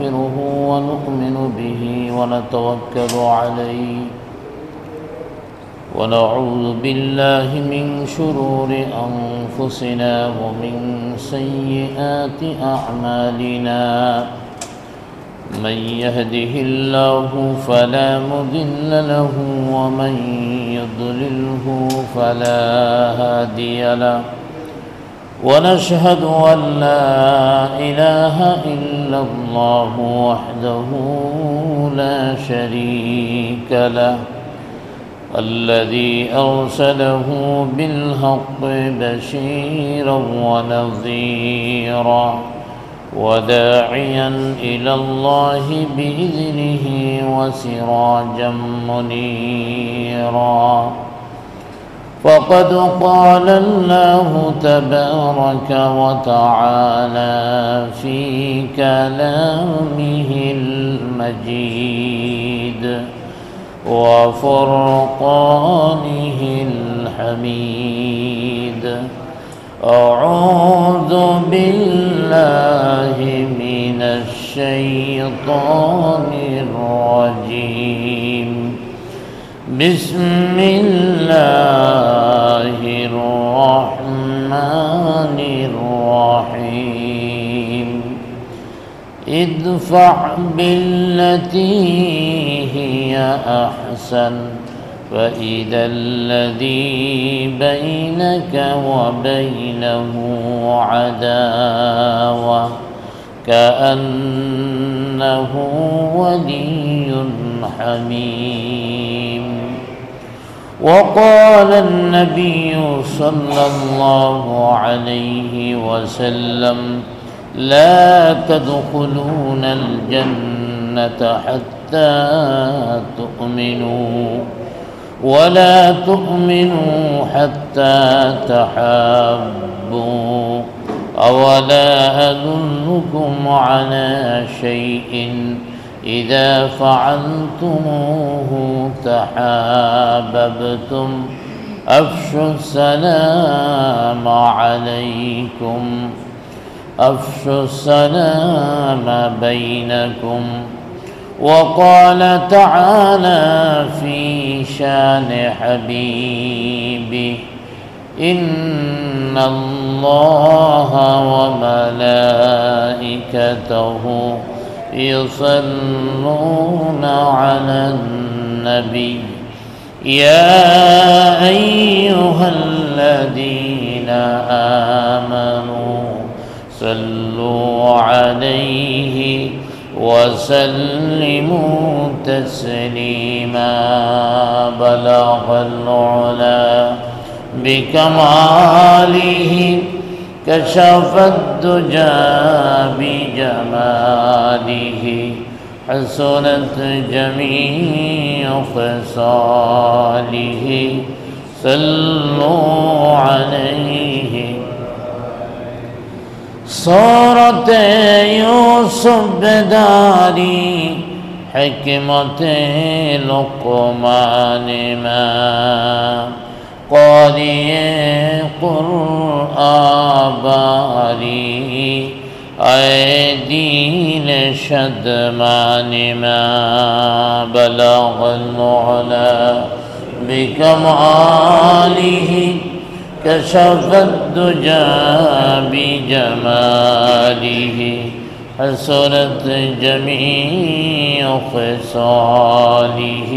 نستغفره ونؤمن به ونتوكل عليه ونعوذ بالله من شرور أنفسنا ومن سيئات أعمالنا من يهده الله فلا مضل له ومن يضلله فلا هادي له ونشهد أن لا إله إلا الله وحده لا شريك له الذي أرسله بالحق بشيرا ونذيرا وداعيا إلى الله بإذنه وسراجا منيرا فقد قال الله تبارك وتعالى في كلامه المجيد وفرقانه الحميد أعوذ بالله من الشيطان الرجيم بسم الله الرحمن الرحيم ادفع بالتي هي أحسن فإذا الذي بينك وبينه عداوة كأنه ولي حميم وقال النبي صلى الله عليه وسلم لا تدخلون الجنة حتى تؤمنوا ولا تؤمنوا حتى تحابوا أولا أدلكم على شيء إذا فعلتموه تحاببتم أفشوا السلام عليكم أفشوا السلام بينكم وقال تعالى في شان حبيبه إن الله وملائكته يصلون على النبي يا أيها الذين آمنوا صلوا عليه وسلموا تسليما بلغ العلا بكماله كشف الدجى بجماله حسنت جميع خصاله صلوا عليه صورت یوسف بداری حکمت لقمان میں قاری قرآن باری اے دین شدمان میں بلغ العلا بکمالہ كشف الدجى بجماله حسنت جميع خصاله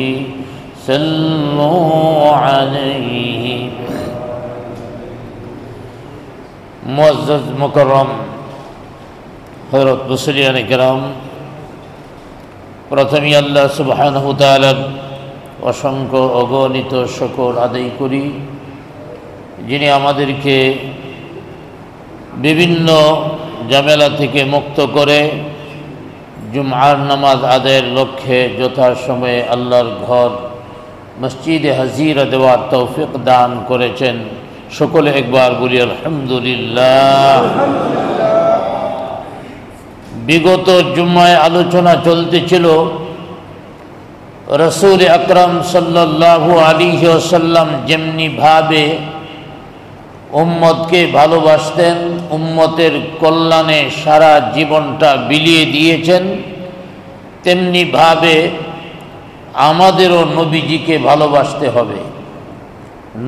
صلوا عليه معزز مکرم حضرت মুসল্লিয়ান کرام প্রথমে আল্লাহ সুবহানাহু ওয়া তাআলার অসংখ্য অগণিত শুকর আদায় করি যিনি আমাদেরকে বিভিন্ন ঝামেলা থেকে মুক্ত করে জুমআর নামাজ আদায়ের লক্ষ্যে যথাসময়ে আল্লাহর ঘর মসজিদে হাজিরা দেওয়ার তৌফিক দান করেছেন। সকলে একবার বলি আলহামদুলিল্লাহ। বিগত জুম্মায় আলোচনা চলতেছিল রাসূল আকরাম সাল্লাল্লাহু আলাইহি ওয়াসাল্লাম যেমনি ভাবে উম্মতকে ভালোবাসতেন, উম্মতের কল্যাণে সারা জীবনটা বিলিয়ে দিয়েছেন, তেমনিভাবে আমাদেরও নবীজিকে ভালোবাসতে হবে।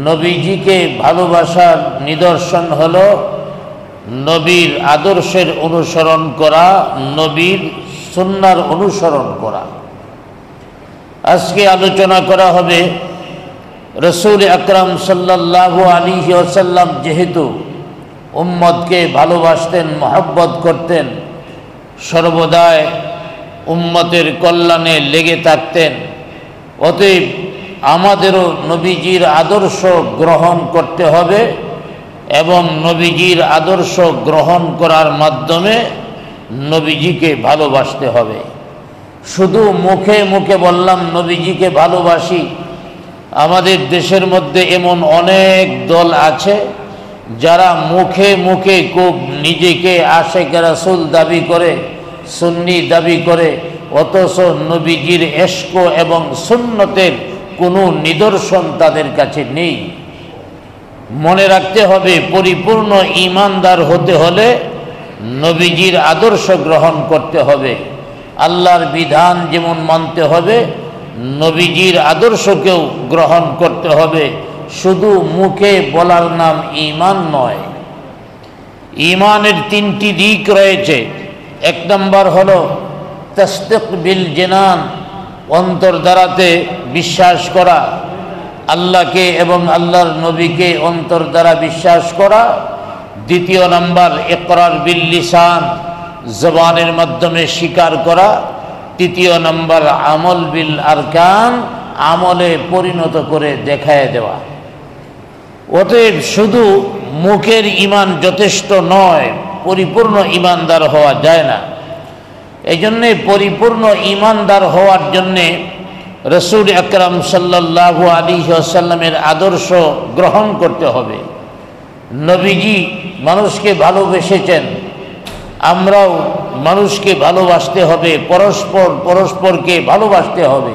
নবীজিকে ভালোবাসার নিদর্শন হলো নবীর আদর্শের অনুসরণ করা, নবীর সুন্নাহর অনুসরণ করা। আজকে আলোচনা করা হবে রসূল আকরাম সাল্লাল্লাহু আলাইহি ওয়াসাল্লাম যেহেতু উম্মতকে ভালোবাসতেন, মহব্বত করতেন, সর্বদাই উম্মতের কল্যাণে লেগে থাকতেন, অতএব আমাদেরও নবীজির আদর্শ গ্রহণ করতে হবে এবং নবীজির আদর্শ গ্রহণ করার মাধ্যমে নবীজিকে ভালোবাসতে হবে। শুধু মুখে মুখে বললাম নবীজিকে ভালোবাসি, আমাদের দেশের মধ্যে এমন অনেক দল আছে যারা মুখে মুখে খুব নিজেকে আশেক রাসূল দাবি করে, সুন্নি দাবি করে, অথচ নবীজির ইশক এবং সুন্নতের কোনো নিদর্শন তাদের কাছে নেই। মনে রাখতে হবে, পরিপূর্ণ ঈমানদার হতে হলে নবীজির আদর্শ গ্রহণ করতে হবে, আল্লাহর বিধান যেমন মানতে হবে নবীজির আদর্শকেও গ্রহণ করতে হবে। শুধু মুখে বলার নাম ঈমান নয়। ঈমানের তিনটি দিক রয়েছে। এক নম্বর হলো তাসদীক বিল জিনান, অন্তর দ্বারাতে বিশ্বাস করা, আল্লাহকে এবং আল্লাহর নবীকে অন্তর দ্বারা বিশ্বাস করা। দ্বিতীয় নম্বর ইকরার বিল লিসান, জবানের মাধ্যমে স্বীকার করা। তৃতীয় নম্বর আমল বিল আরকান, আমলে পরিণত করে দেখায় দেওয়া। অতএব শুধু মুখের ঈমান যথেষ্ট নয়, পরিপূর্ণ ঈমানদার হওয়া যায় না। এই জন্যে পরিপূর্ণ ঈমানদার হওয়ার জন্যে রসূল আকরাম সাল্লাল্লাহু আলাইহি ওয়াসাল্লামের আদর্শ গ্রহণ করতে হবে। নবীজি মানুষকে ভালোবেসেছেন, আমরাও মানুষকে ভালোবাসতে হবে, পরস্পরকে ভালোবাসতে হবে,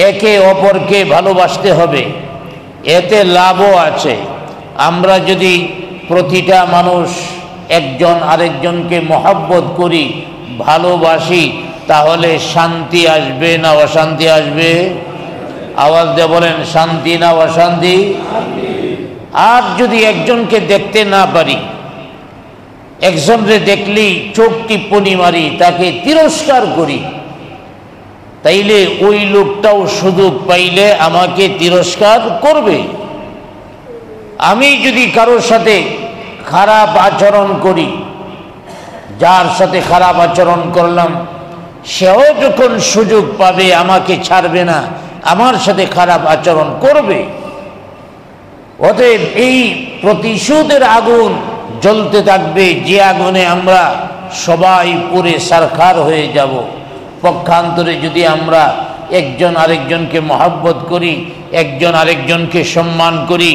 একে অপরকে ভালোবাসতে হবে। এতে লাভও আছে। আমরা যদি প্রতিটা মানুষ একজন আরেকজনকে মহব্বত করি, ভালোবাসি, তাহলে শান্তি আসবে না অশান্তি আসবে? আওয়াজ দিয়ে বলেন, শান্তি না অশান্তি? আর যদি একজনকে দেখতে না পারি, একজনকে দেখলেই চোখ টিপ্পনি মারি, তাকে তিরস্কার করি, তাইলে ওই লোকটাও সুযোগ পাইলে আমাকে তিরস্কার করবে। আমি যদি কারোর সাথে খারাপ আচরণ করি, যার সাথে খারাপ আচরণ করলাম, সেও যখন সুযোগ পাবে আমাকে ছাড়বে না, আমার সাথে খারাপ আচরণ করবে। অতএব এই প্রতিশোধের আগুন জ্বলতে থাকবে, যে আগুনে আমরা সবাই পুড়ে ছারখার হয়ে যাব। পক্ষান্তরে যদি আমরা একজন আরেকজনকে মহব্বত করি, একজন আরেকজনকে সম্মান করি,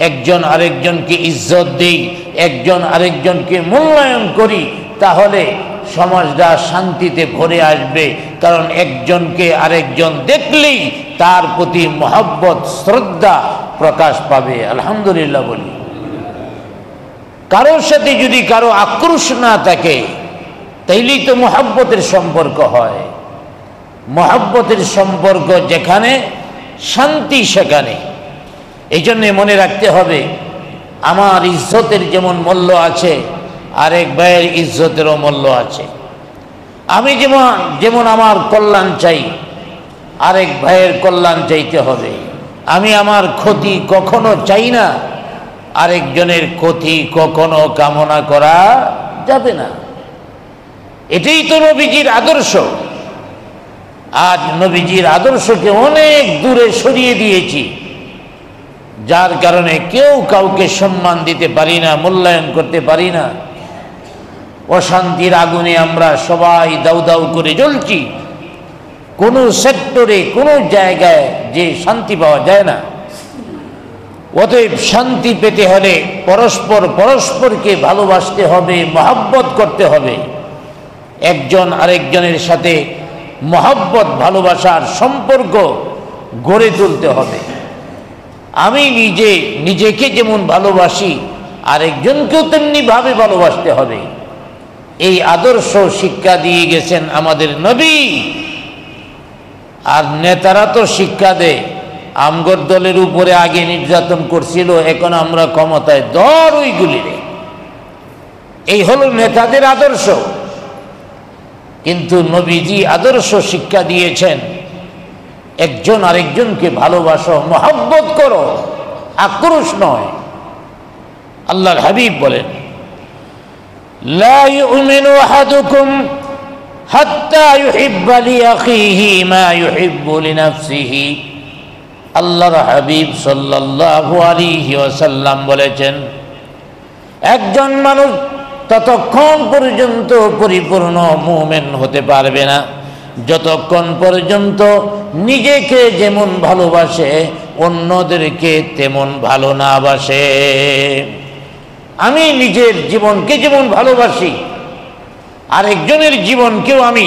একজন আরেকজনকে ইজ্জত দেই, একজন আরেকজনকে মূল্যায়ন করি, তাহলে সমাজটা শান্তিতে ভরে আসবে। কারণ একজনকে আরেকজন দেখলেই তার প্রতি মহব্বত, শ্রদ্ধা প্রকাশ পাবে। আলহামদুলিল্লাহ বলি। কারোর সাথে যদি কারো আক্রোশ না থাকে, তাইলেই তো মহব্বতের সম্পর্ক হয়। মহব্বতের সম্পর্ক যেখানে, শান্তি সেখানে। এই জন্যে মনে রাখতে হবে, আমার ইজ্জতের যেমন মূল্য আছে, আরেক ভাইয়ের ইজ্জতেরও মূল্য আছে। আমি যেমন আমার কল্যাণ চাই, আরেক ভাইয়ের কল্যাণ চাইতে হবে। আমি আমার ক্ষতি কখনো চাই না, আরেকজনের ক্ষতি কখনো কামনা করা যাবে না। এটাই তো নবীজির আদর্শ। আজ নবীজির আদর্শকে অনেক দূরে সরিয়ে দিয়েছি, যার কারণে কেউ কাউকে সম্মান দিতে পারি না, মূল্যায়ন করতে পারি না। অশান্তির আগুনে আমরা সবাই দাউ দাউ করে জ্বলছি। কোনো সেক্টরে, কোনো জায়গায় যে শান্তি পাওয়া যায় না। অতএব শান্তি পেতে হলে পরস্পরকে ভালোবাসতে হবে, মহব্বত করতে হবে। একজন আরেকজনের সাথে মহব্বত, ভালোবাসার সম্পর্ক গড়ে তুলতে হবে। আমি নিজেকে যেমন ভালোবাসি, আরেকজনকেও তেমনি ভাবে ভালোবাসতে হবে। এই আদর্শ শিক্ষা দিয়ে গেছেন আমাদের নবী। আর নেতারা তো শিক্ষা দেয়, আমগর দলের উপরে আগে নির্যাতন করছিল, এখন আমরা ক্ষমতায়, ধর ওইগুলি রে। এই হলো নেতাদের আদর্শ। কিন্তু নবীজি আদর্শ শিক্ষা দিয়েছেন, একজন আরেকজনকে ভালোবাসো, মহব্বত করো, আক্রোশ নয়। আল্লাহর হাবিব বলেন, লা ইউমিনু আহাদুকুম হাত্তা ইউহিব্বা লিআখিহি মা ইউহিব্বু লিনাফসিহি। আল্লাহর হাবিব সাল্লাল্লাহু আলাইহি ওয়াসাল্লাম বলেছেন, একজন মানুষ ততক্ষণ পর্যন্ত পরিপূর্ণ মুমিন হতে পারবে না যতক্ষণ পর্যন্ত নিজেকে যেমন ভালোবাসে অন্যদেরকে তেমন ভালো না বাসে। আমি নিজের জীবনকে যেমন ভালোবাসি, আরেকজনের জীবনকেও আমি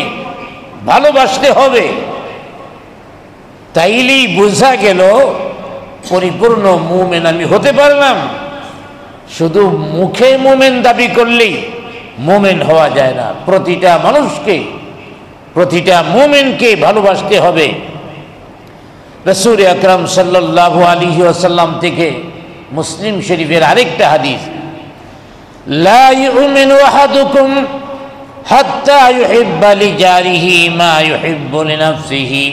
ভালোবাসতে হবে। তাইলেই বোঝা গেল পরিপূর্ণ মুমিন আমি হতে পারলাম। শুধু মুখে মুমিন দাবি করলেই মুমিন হওয়া যায় না। প্রতিটা মানুষকে, প্রতিটা মুমিনকে ভালোবাসতে হবে। রাসূল আকরাম সাল্লাল্লাহু আলাইহি ওয়াসাল্লাম থেকে মুসলিম শরীফের আরেকটা হাদিস, লা ইউমিনু আহাদুকুম হাত্তা ইউহিব্বা লিজারিহি মা ইউহিব্বু লিনাফসিহি।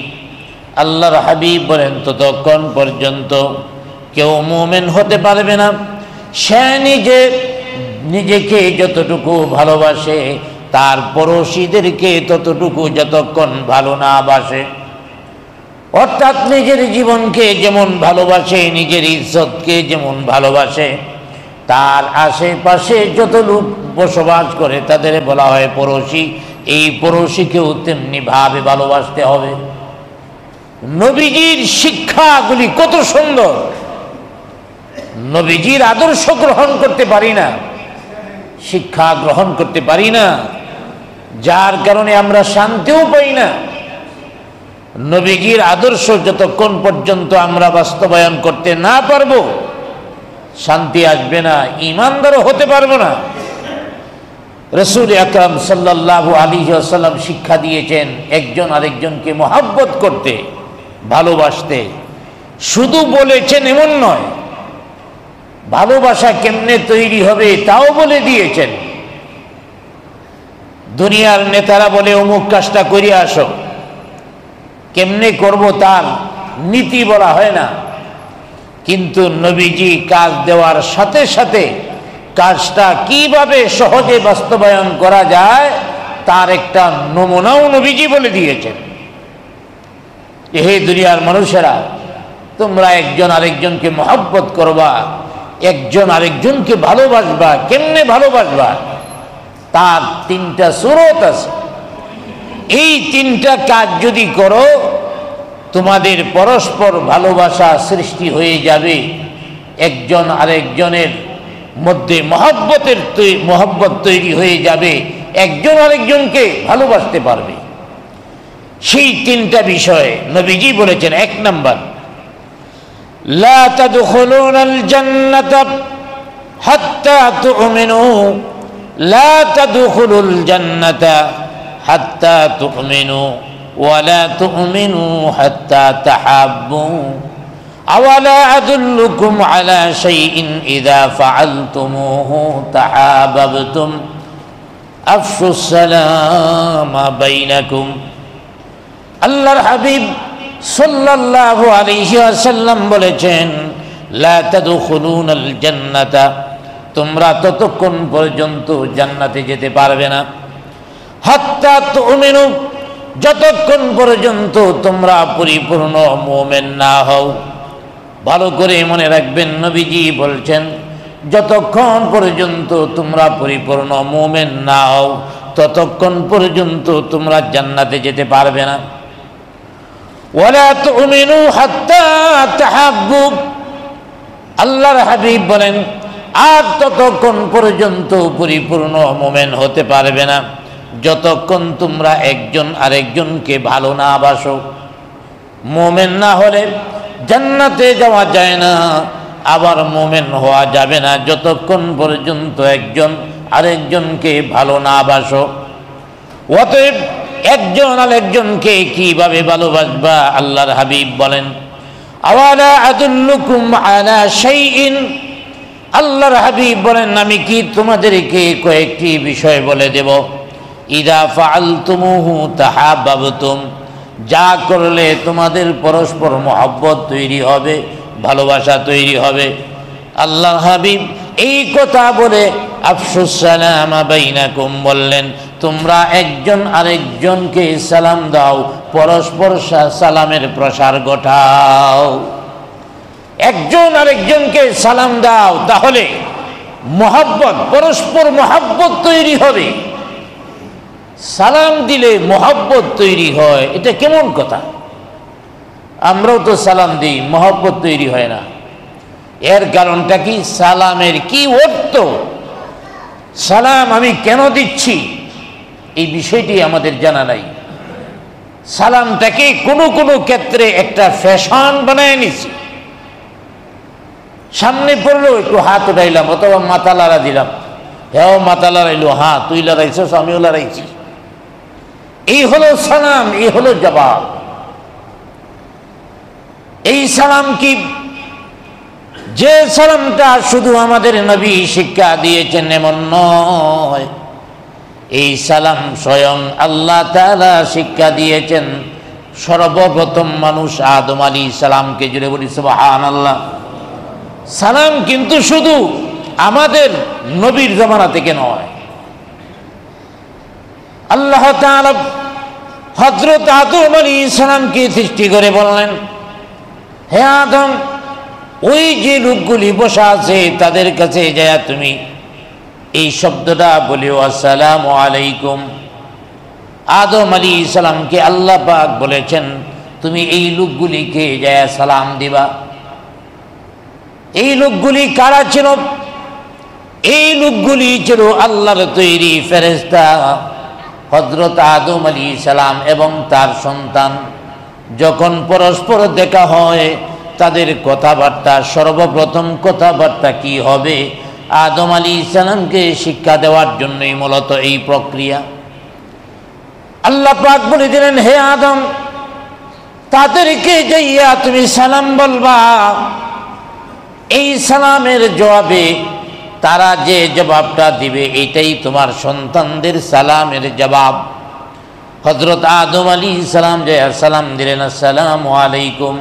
আল্লাহর হাবিব বলেন, ততক্ষণ পর্যন্ত কেউ মুমিন হতে পারবে না সে নিজেকে যতটুকু ভালোবাসে তার পড়োশীদেরকে ততটুকু যতক্ষণ ভালো না বাসে। অর্থাৎ নিজের জীবনকে যেমন ভালোবাসে, নিজের ইজ্জতকে যেমন ভালোবাসে, তার আশেপাশে যত লোক বসবাস করে তাদের বলা হয় পড়োশী। এই পড়োশীকেও তেমনি ভাবে ভালোবাসতে হবে। নবীজির শিক্ষাগুলি কত সুন্দর! নবীজির আদর্শ গ্রহণ করতে পারি না, শিক্ষা গ্রহণ করতে পারি না, যার কারণে আমরা শান্তিও পাই না। নবীজির আদর্শ যতক্ষণ পর্যন্ত আমরা বাস্তবায়ন করতে না পারবো, শান্তি আসবে না, ঈমানদারও হতে পারবো না। রাসূল আকরাম সাল্লাল্লাহু আলাইহি ওয়াসাল্লাম শিক্ষা দিয়েছেন একজন আরেকজনকে মহব্বত করতে, ভালোবাসতে। শুধু বলেছেন এমন নয়, ভালোবাসা কেমনে তৈরি হবে তাও বলে দিয়েছেন। দুনিয়ার নেতারা বলে অমুক কাজটা করে আসো, কেমনে করব তার নীতি বলা হয় না। কিন্তু নবীজি কাজ দেওয়ার সাথে সাথে কাজটা কিভাবে সহজে বাস্তবায়ন করা যায় তার একটা নমুনাও নবীজি বলে দিয়েছেন। হে দুনিয়ার মানুষেরা, তোমরা একজন আরেকজনকে মহব্বত করবা, একজন আরেকজনকে ভালোবাসবা। কেমনে ভালোবাসবা তার তিনটা সূরত আছে। এই তিনটা কাজ যদি করো, তোমাদের পরস্পর ভালোবাসা সৃষ্টি হয়ে যাবে। একজন আরেকজনের মধ্যে মহব্বত তৈরি হয়ে যাবে, একজন আরেকজনকে ভালোবাসতে পারবে। সেই তিনটা বিষয়ে নবীজি বলেছেন, এক নাম্বার, লা তাদখুলুনাল জান্নাতা হাত্তা তুমিনু, লা তাদখুলুল জান্নাতা হাত্তা তুমিনু ওয়া লা তুমিনু হাত্তা তাহাব্বু। আওয়ালা আদুল্লুকুম আলা শাইইন ইযা ফাআলতুমুহু তাহাবাবতুম আফশুস সালামা বাইনাকুম। আল্লাহর হাবিব সাল্লাল্লাহু আলাইহি ওয়াসাল্লাম বলেছেন, লা তাদখুলুনাল জান্নাতা, তোমরা ততক্ষণ পর্যন্ত জান্নাতে যেতে পারবে না, হাত্তা তুমিনু, যতক্ষণ পর্যন্ত তোমরা পরিপূর্ণ মুমিন না হও। ভালো করে মনে রাখবেন, নবীজি বলছেন যতক্ষণ পর্যন্ত তোমরা পরিপূর্ণ মুমিন না হও ততক্ষণ পর্যন্ত তোমরা জান্নাতে যেতে পারবে না। ওয়ালা তুমিনু হাত্তা তাহাব্বু, আল্লাহর হাবিব বলেন আর ততক্ষণ পর্যন্ত পরিপূর্ণ মুমিন হতে পারবে না যতক্ষণ তোমরা একজন আরেকজনকে ভালো না বাসো। মুমিন না হলে জান্নাতে যাওয়া যায় না, আবার মুমিন হওয়া যাবে না যতক্ষণ পর্যন্ত একজন আরেকজনকে ভালো না বাসো। অতএব একজন আরেকজনকে কিভাবে ভালোবাসবা? আল্লাহর হাবিব বলেন, আওয়ালা আদুল্লুকুম আলা শাইইন, আল্লাহর হাবিব বলেন, আমি কি তোমাদেরকে কয়েকটি বিষয় বলে দেব, ইদা ফাআলতুমুহু তাহাব্বাবতুম, যা করলে তোমাদের পরস্পর মহব্বত তৈরি হবে, ভালোবাসা তৈরি হবে। আল্লাহর হাবিব এই কথা বলে আফশুস সালামা বাইনাকুম বললেন, তোমরা একজন আরেকজনকে সালাম দাও, পরস্পর সালামের প্রসার ঘটাও। একজন আরেকজনকে সালাম দাও, তাহলে মহব্বত, পরস্পর মহব্বত তৈরি হবে। সালাম দিলে মহব্বত তৈরি হয়, এটা কেমন কথা? আমরাও তো সালাম দিই, মহব্বত তৈরি হয় না। এর কারণটা কি? সালামের কি অর্থ, সালাম আমি কেন দিচ্ছি, এই বিষয়টি আমাদের জানা নাই। সালামটাকে কোনো কোনো ক্ষেত্রে একটা ফ্যাশন বানায় নিছি। সামনে পড়লো একটু হাত উঠাইলাম, অথবা মাথা লাড়া দিলাম, হ্যাঁ মাথা লাড়াইলো, হ্যাঁ তুই লড়াইছিস আমিও লড়াইছি, এই হলো সালাম, এই হলো জবাব। এই সালাম কি, যে সালামটা শুধু আমাদের নবী শিক্ষা দিয়েছেন এমন নয়, এই সালাম স্বয়ং আল্লাহ তাআলা শিক্ষা দিয়েছেন সর্বপ্রথম মানুষ আদম আলাইহিস সালামকে। জুড়ে বলি সুবহানাল্লাহ। সালাম কিন্তু শুধু আমাদের নবীর জামানা থেকে নয়, আল্লাহ তাআলা হযরত আদম আলাইহিস সালামকে সৃষ্টি করে বললেন, হে আদম, ওই যে লোকগুলি বসা আছে তাদের কাছে যায় তুমি এই শব্দটা বলিও, আসসালামু আলাইকুম। আদম আলাইহিস সালামকে আল্লাহ পাক বলেছেন, তুমি এই লোকগুলিকে যায় সালাম দিবা। এই লোকগুলি কারা ছিল? এই লোকগুলি ছিল আল্লাহর তৈরি ফেরেশতা হযরত আদম আলাইহিস সালাম এবং তার সন্তান। যখন পরস্পর দেখা হয়, তাদের কথাবার্তা, সর্বপ্রথম কথাবার্তা কি হবে, আদম আলাইহিস সালামকে শিক্ষা দেওয়ার জন্যই মূলত এই প্রক্রিয়া। আল্লাহ পাক বলে দিলেন, হে আদম, তাদেরকে যাইয়া তুমি সালাম বলবা। এই সালামের জবাবে তারা যে জবাবটা দিবে, এটাই তোমার সন্তানদের সালামের জবাব। হযরত আদম আলাইহিস সালাম যে সালাম দিলেন, আসসালামু আলাইকুম,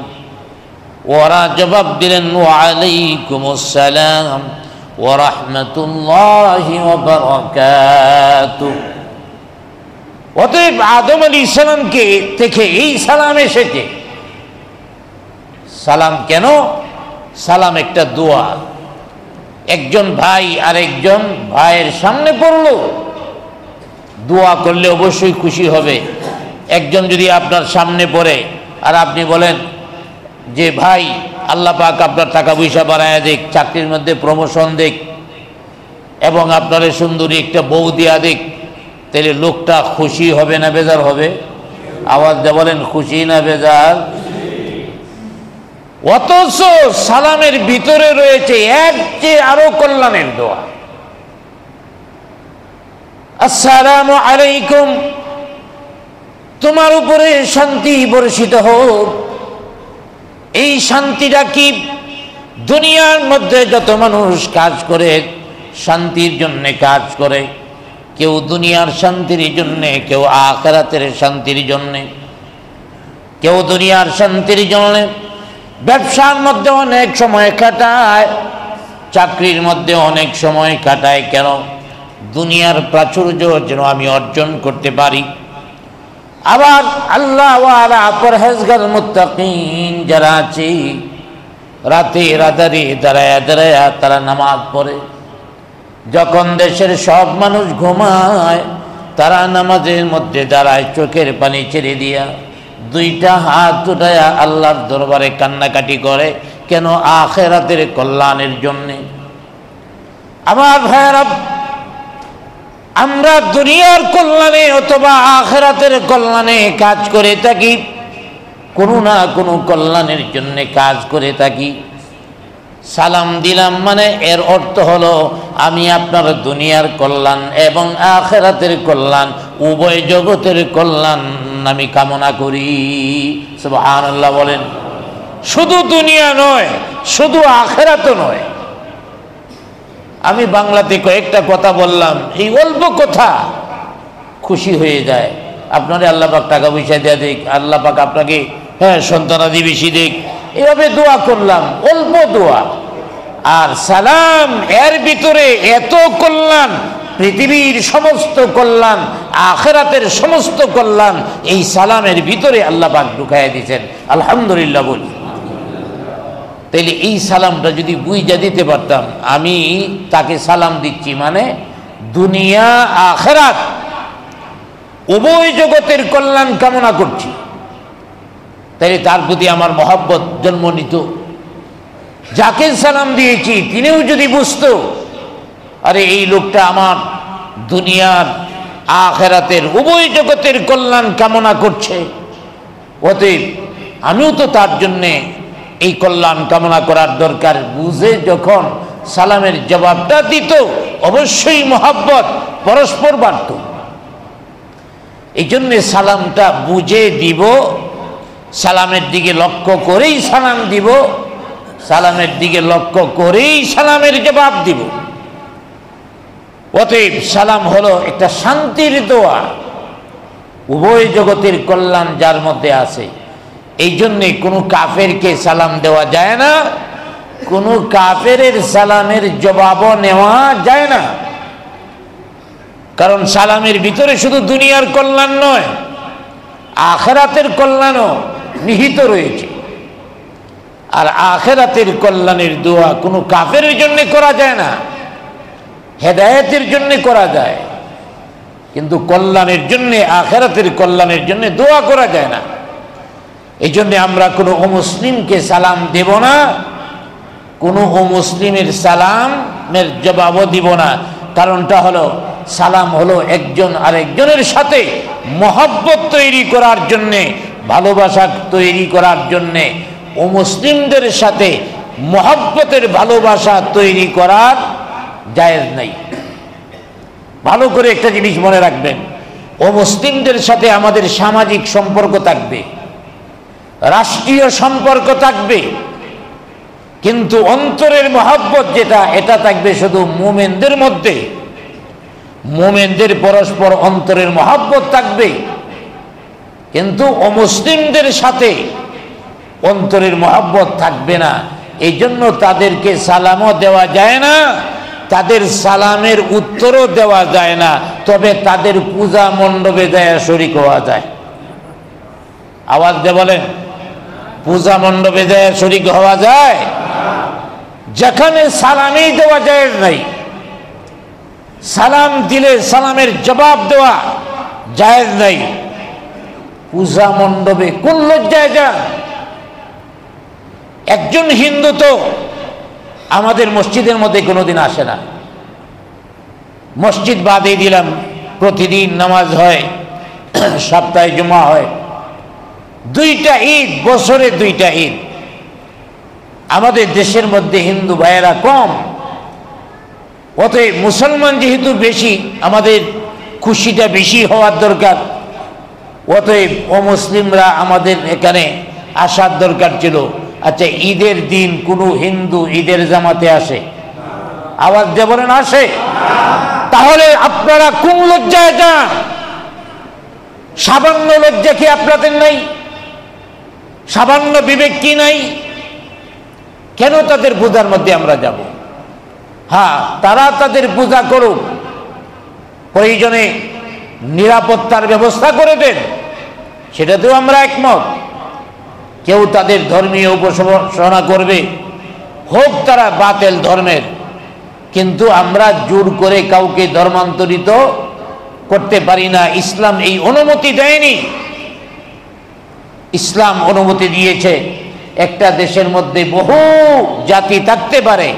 ওরা জবাব দিলেন, ওয়া আলাইকুমুস সালাম ওয়া রাহমাতুল্লাহি ওয়া বারাকাতুহু। অতএব আদম আলাইহিস সালামকে থেকে এই সালাম এসেছে। সালাম কেন? সালাম একটা দোয়া। একজন ভাই আরেকজন ভাইয়ের সামনে পড়ল, দোয়া করলে অবশ্যই খুশি হবে। একজন যদি আপনার সামনে পড়ে আর আপনি বলেন যে ভাই, আল্লাহ পাক আপনার টাকা পয়সা বাড়ায় দেখ, চাকরির মধ্যে প্রমোশন দেখ, এবং আপনার সুন্দরী একটা বউ দিয়া দেখ, তাহলে লোকটা খুশি হবে না বেজার হবে? আওয়াজ দিয়ে বলেন, খুশি না বেজার? অথচ সালামের ভিতরে রয়েছে এর চেয়ে আরো কল্যাণের দোয়া, আসসালামু আলাইকুম, তোমার উপরে শান্তি বর্ষিত হোক। এই শান্তিটা কি? দুনিয়ার মধ্যে যত মানুষ কাজ করে শান্তির জন্য কাজ করে, কেউ দুনিয়ার শান্তির জন্যে, কেউ আখিরাতের শান্তির জন্যে, কেউ দুনিয়ার শান্তির জন্যে ব্যবসার মধ্যে অনেক সময় কাটায়, চাকরির মধ্যে অনেক সময় কাটায়। কেন? দুনিয়ার প্রাচুর্য যেন আমি অর্জন করতে পারি। আবার আল্লাহ ওয়ালা পরহেজগার মুত্তাকিন যারা আছে, রাতে রাতারে দাঁড়ায়া দাঁড়ায়া তারা নামাজ পড়ে। যখন দেশের সব মানুষ ঘুমায়, তারা নামাজের মধ্যে দাঁড়ায়, চোখের পানি ছেড়ে দিয়া দুইটা হাত উঠায়া আল্লাহর দরবারে কান্নাকাটি করে। কেন? আখিরাতের কল্যাণের জন্যে। আমার ভাইয়েরা, আমরা দুনিয়ার কল্যাণে অথবা আখিরাতের কল্যাণে কাজ করে থাকি, কোনো না কোনো কল্যাণের জন্য কাজ করে থাকি। সালাম দিলাম মানে এর অর্থ হলো আমি আপনার দুনিয়ার কল্যাণ এবং আখিরাতের কল্যাণ, উভয় জগতের কল্যাণ আমি কামনা করি। সুবহানাল্লাহ বলেন। শুধু দুনিয়া নয়, শুধু আখিরাতও নয়। আমি বাংলাতে কয়েকটা কথা বললাম, এই অল্প কথা খুশি হয়ে যায়। আপনারে আল্লাহ পাক টাকা পয়সা দেয়া দিক, আল্লাহ পাক আপনাকে সন্তানাদি বেশি দিক, এভাবে দোয়া করলাম, অল্প দোয়া। আর সালাম এর ভিতরে এত কল্যাণ, পৃথিবীর সমস্ত কল্যাণ, আখিরাতের সমস্ত কল্যাণ এই সালামের ভিতরে আল্লাহ পাক ঢুকাইয়া দিয়েছেন। আলহামদুলিল্লাহ বলি। তাইলে এই সালামটা যদি বুঝা দিতে পারতাম, আমি তাকে সালাম দিচ্ছি মানে দুনিয়া আখিরাত উভয় জগতের কল্যাণ কামনা করছি, তাইলে তার প্রতি আমার মহব্বত জন্ম নিত। যাকে সালাম দিয়েছি তিনিও যদি বুঝতো আরে এই লোকটা আমার দুনিয়ার আখিরাতের উভয় জগতের কল্যাণ কামনা করছে, অতএব আমিও তো তার জন্যে এই কল্যাণ কামনা করার দরকার, বুঝে যখন সালামের জবাবটা দিত অবশ্যই মহব্বত পরস্পর বাড়ত। এই জন্যে সালামটা বুঝে দিব, সালামের দিকে লক্ষ্য করেই সালাম দিব, সালামের দিকে লক্ষ্য করেই সালামের জবাব দিব। অতএব সালাম হলো একটা শান্তির দোয়া, উভয় জগতের কল্যাণ যার মধ্যে আছে। এই জন্যে কোনো কাফেরকে সালাম দেওয়া যায় না, কোনো কাফেরের সালামের জবাবও নেওয়া যায় না। কারণ সালামের ভিতরে শুধু দুনিয়ার কল্যাণ নয়, আখিরাতের কল্যাণও নিহিত রয়েছে। আর আখিরাতের কল্যাণের দোয়া কোনো কাফেরের জন্য করা যায় না, হেদায়েতের জন্য করা যায়, কিন্তু কল্যাণের জন্য, আখিরাতের কল্যাণের জন্য দোয়া করা যায় না। এই জন্য আমরা কোনো অমুসলিমকে সালাম দেব না, কোনো অমুসলিমের সালামের জবাবও দিব না। কারণটা হলো সালাম হলো একজন আরেকজনের সাথে মহব্বত তৈরি করার জন্যে, ভালোবাসা তৈরি করার জন্যে। অমুসলিমদের সাথে মহব্বতের ভালোবাসা তৈরি করার জায়েজ নাই। ভালো করে একটা জিনিস মনে রাখবেন, অমুসলিমদের সাথে আমাদের সামাজিক সম্পর্ক থাকবে, রাষ্ট্রীয় সম্পর্ক থাকবে, কিন্তু অন্তরের মহব্বত যেটা, এটা থাকবে শুধু মুমিনদের মধ্যে। মুমিনদের পরস্পর অন্তরের মহব্বত থাকবে, কিন্তু অমুসলিমদের সাথে অন্তরের মহব্বত থাকবে না। এই জন্য তাদেরকে সালামও দেওয়া যায় না, তাদের সালামের উত্তরও দেওয়া যায় না, তবে তাদের পূজা মণ্ডপে দেয়া শরীক হওয়া যায়। আওয়াজ দিয়ে বলেন, পূজা মণ্ডপে দেয়া শরীক হওয়া যায়? যেখানে সালামই দেওয়া যায় নাই, সালাম দিলে সালামের জবাব দেওয়া জায়েজ নাই, পূজা মণ্ডপে কোন লজ্জায় যান? একজন হিন্দু তো আমাদের মসজিদের মধ্যে কোনোদিন আসে না, মসজিদ বাদে দিলাম, প্রতিদিন নামাজ হয়, সপ্তাহে জুমা হয়, দুইটা ঈদ, বছরে দুইটা ঈদ। আমাদের দেশের মধ্যে হিন্দু ভাইয়েরা কম, অতএব মুসলমান যেহেতু বেশি, আমাদের খুশিটা বেশি হওয়ার দরকার। অতএব অমুসলিমরা আমাদের এখানে আসার দরকার ছিল। আচ্ছা, ঈদের দিন কোনো হিন্দু ঈদের জামাতে আসে? আওয়াজ দিয়ে বলেন, আসে? তাহলে আপনারা কোন লজ্জায় যান? সামান্য লজ্জা কি আপনাদের নাই? সামান্য বিবেক কি নাই? কেন তাদের পূজার মধ্যে আমরা যাব? হ্যাঁ, তারা তাদের পূজা করুক, প্রয়োজনে নিরাপত্তার ব্যবস্থা করে দেন, সেটাতেও আমরা একমত। কেউ তাদের ধর্মীয় উপাসনা করবে, হোক তারা বাতিল ধর্মের, কিন্তু আমরা জোর করে কাউকে ধর্মান্তরিত করতে পারি না। ইসলাম এই অনুমতি দেয়নি। ইসলাম অনুমতি দিয়েছে একটা দেশের মধ্যে বহু জাতি থাকতে পারে,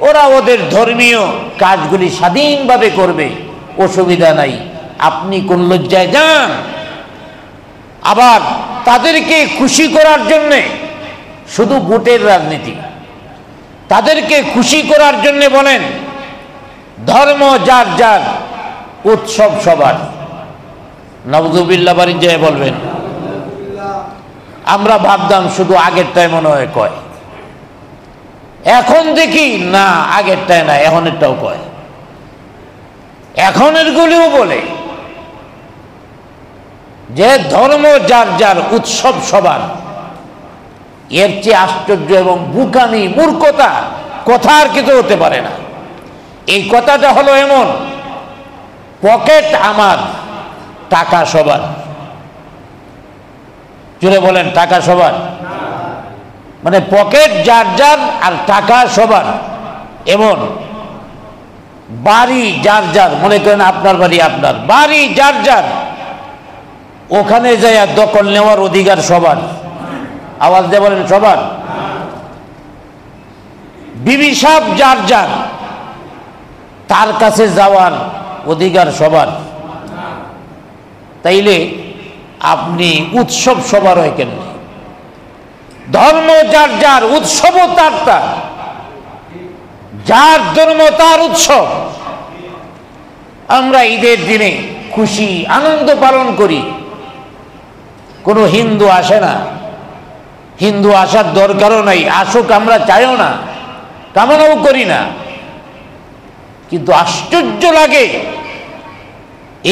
ওরা ওদের ধর্মীয় কাজগুলি স্বাধীনভাবে করবে, অসুবিধা নাই। আপনি কোন লজ্জায় যান? আবার তাদেরকে খুশি করার জন্যে শুধু ভোটের রাজনীতি, তাদেরকে খুশি করার জন্য বলেন ধর্ম যার যার, উৎসব সবার। নাউযুবিল্লাহ বাড়ি যেয়ে বলবেন। আমরা ভাবতাম শুধু আগেরটাই মনে হয় কয়, এখন দেখি না আগেরটাই না, এখনেরটাও কয়, এখনের গুলিও বলে যে ধর্ম যার যার, উৎসব সবার। এর চেয়ে আশ্চর্য এবং বুকামি, মূর্খতা কথা আর কিছু হতে পারে না। এই কথাটা হলো এমন, পকেট আমার, টাকা সবার। জুড়ে বলেন টাকা সবার, মানে পকেট যার যার আর টাকা সবার। এমন বাড়ি যার যার, মনে করেন আপনার বাড়ি আপনার, বাড়ি যার যার, ওখানে যাইয়া দখল নেওয়ার অধিকার সবার। আওয়াজ দিয়ে বলেন সবার। বিবি সাহেব যার যার, তার কাছে যাওয়ার অধিকার সবার। তাইলে আপনি উৎসব সবার হয় কেন? ধর্ম যার যার, উৎসবও তার তার। যার ধর্ম তার উৎসব। আমরা ঈদের দিনে খুশি আনন্দ পালন করি, কোনো হিন্দু আসে না, হিন্দু আসার দরকারও নাই, আসুক আমরা চাইও না, কামনাও করি না। কিন্তু আশ্চর্য লাগে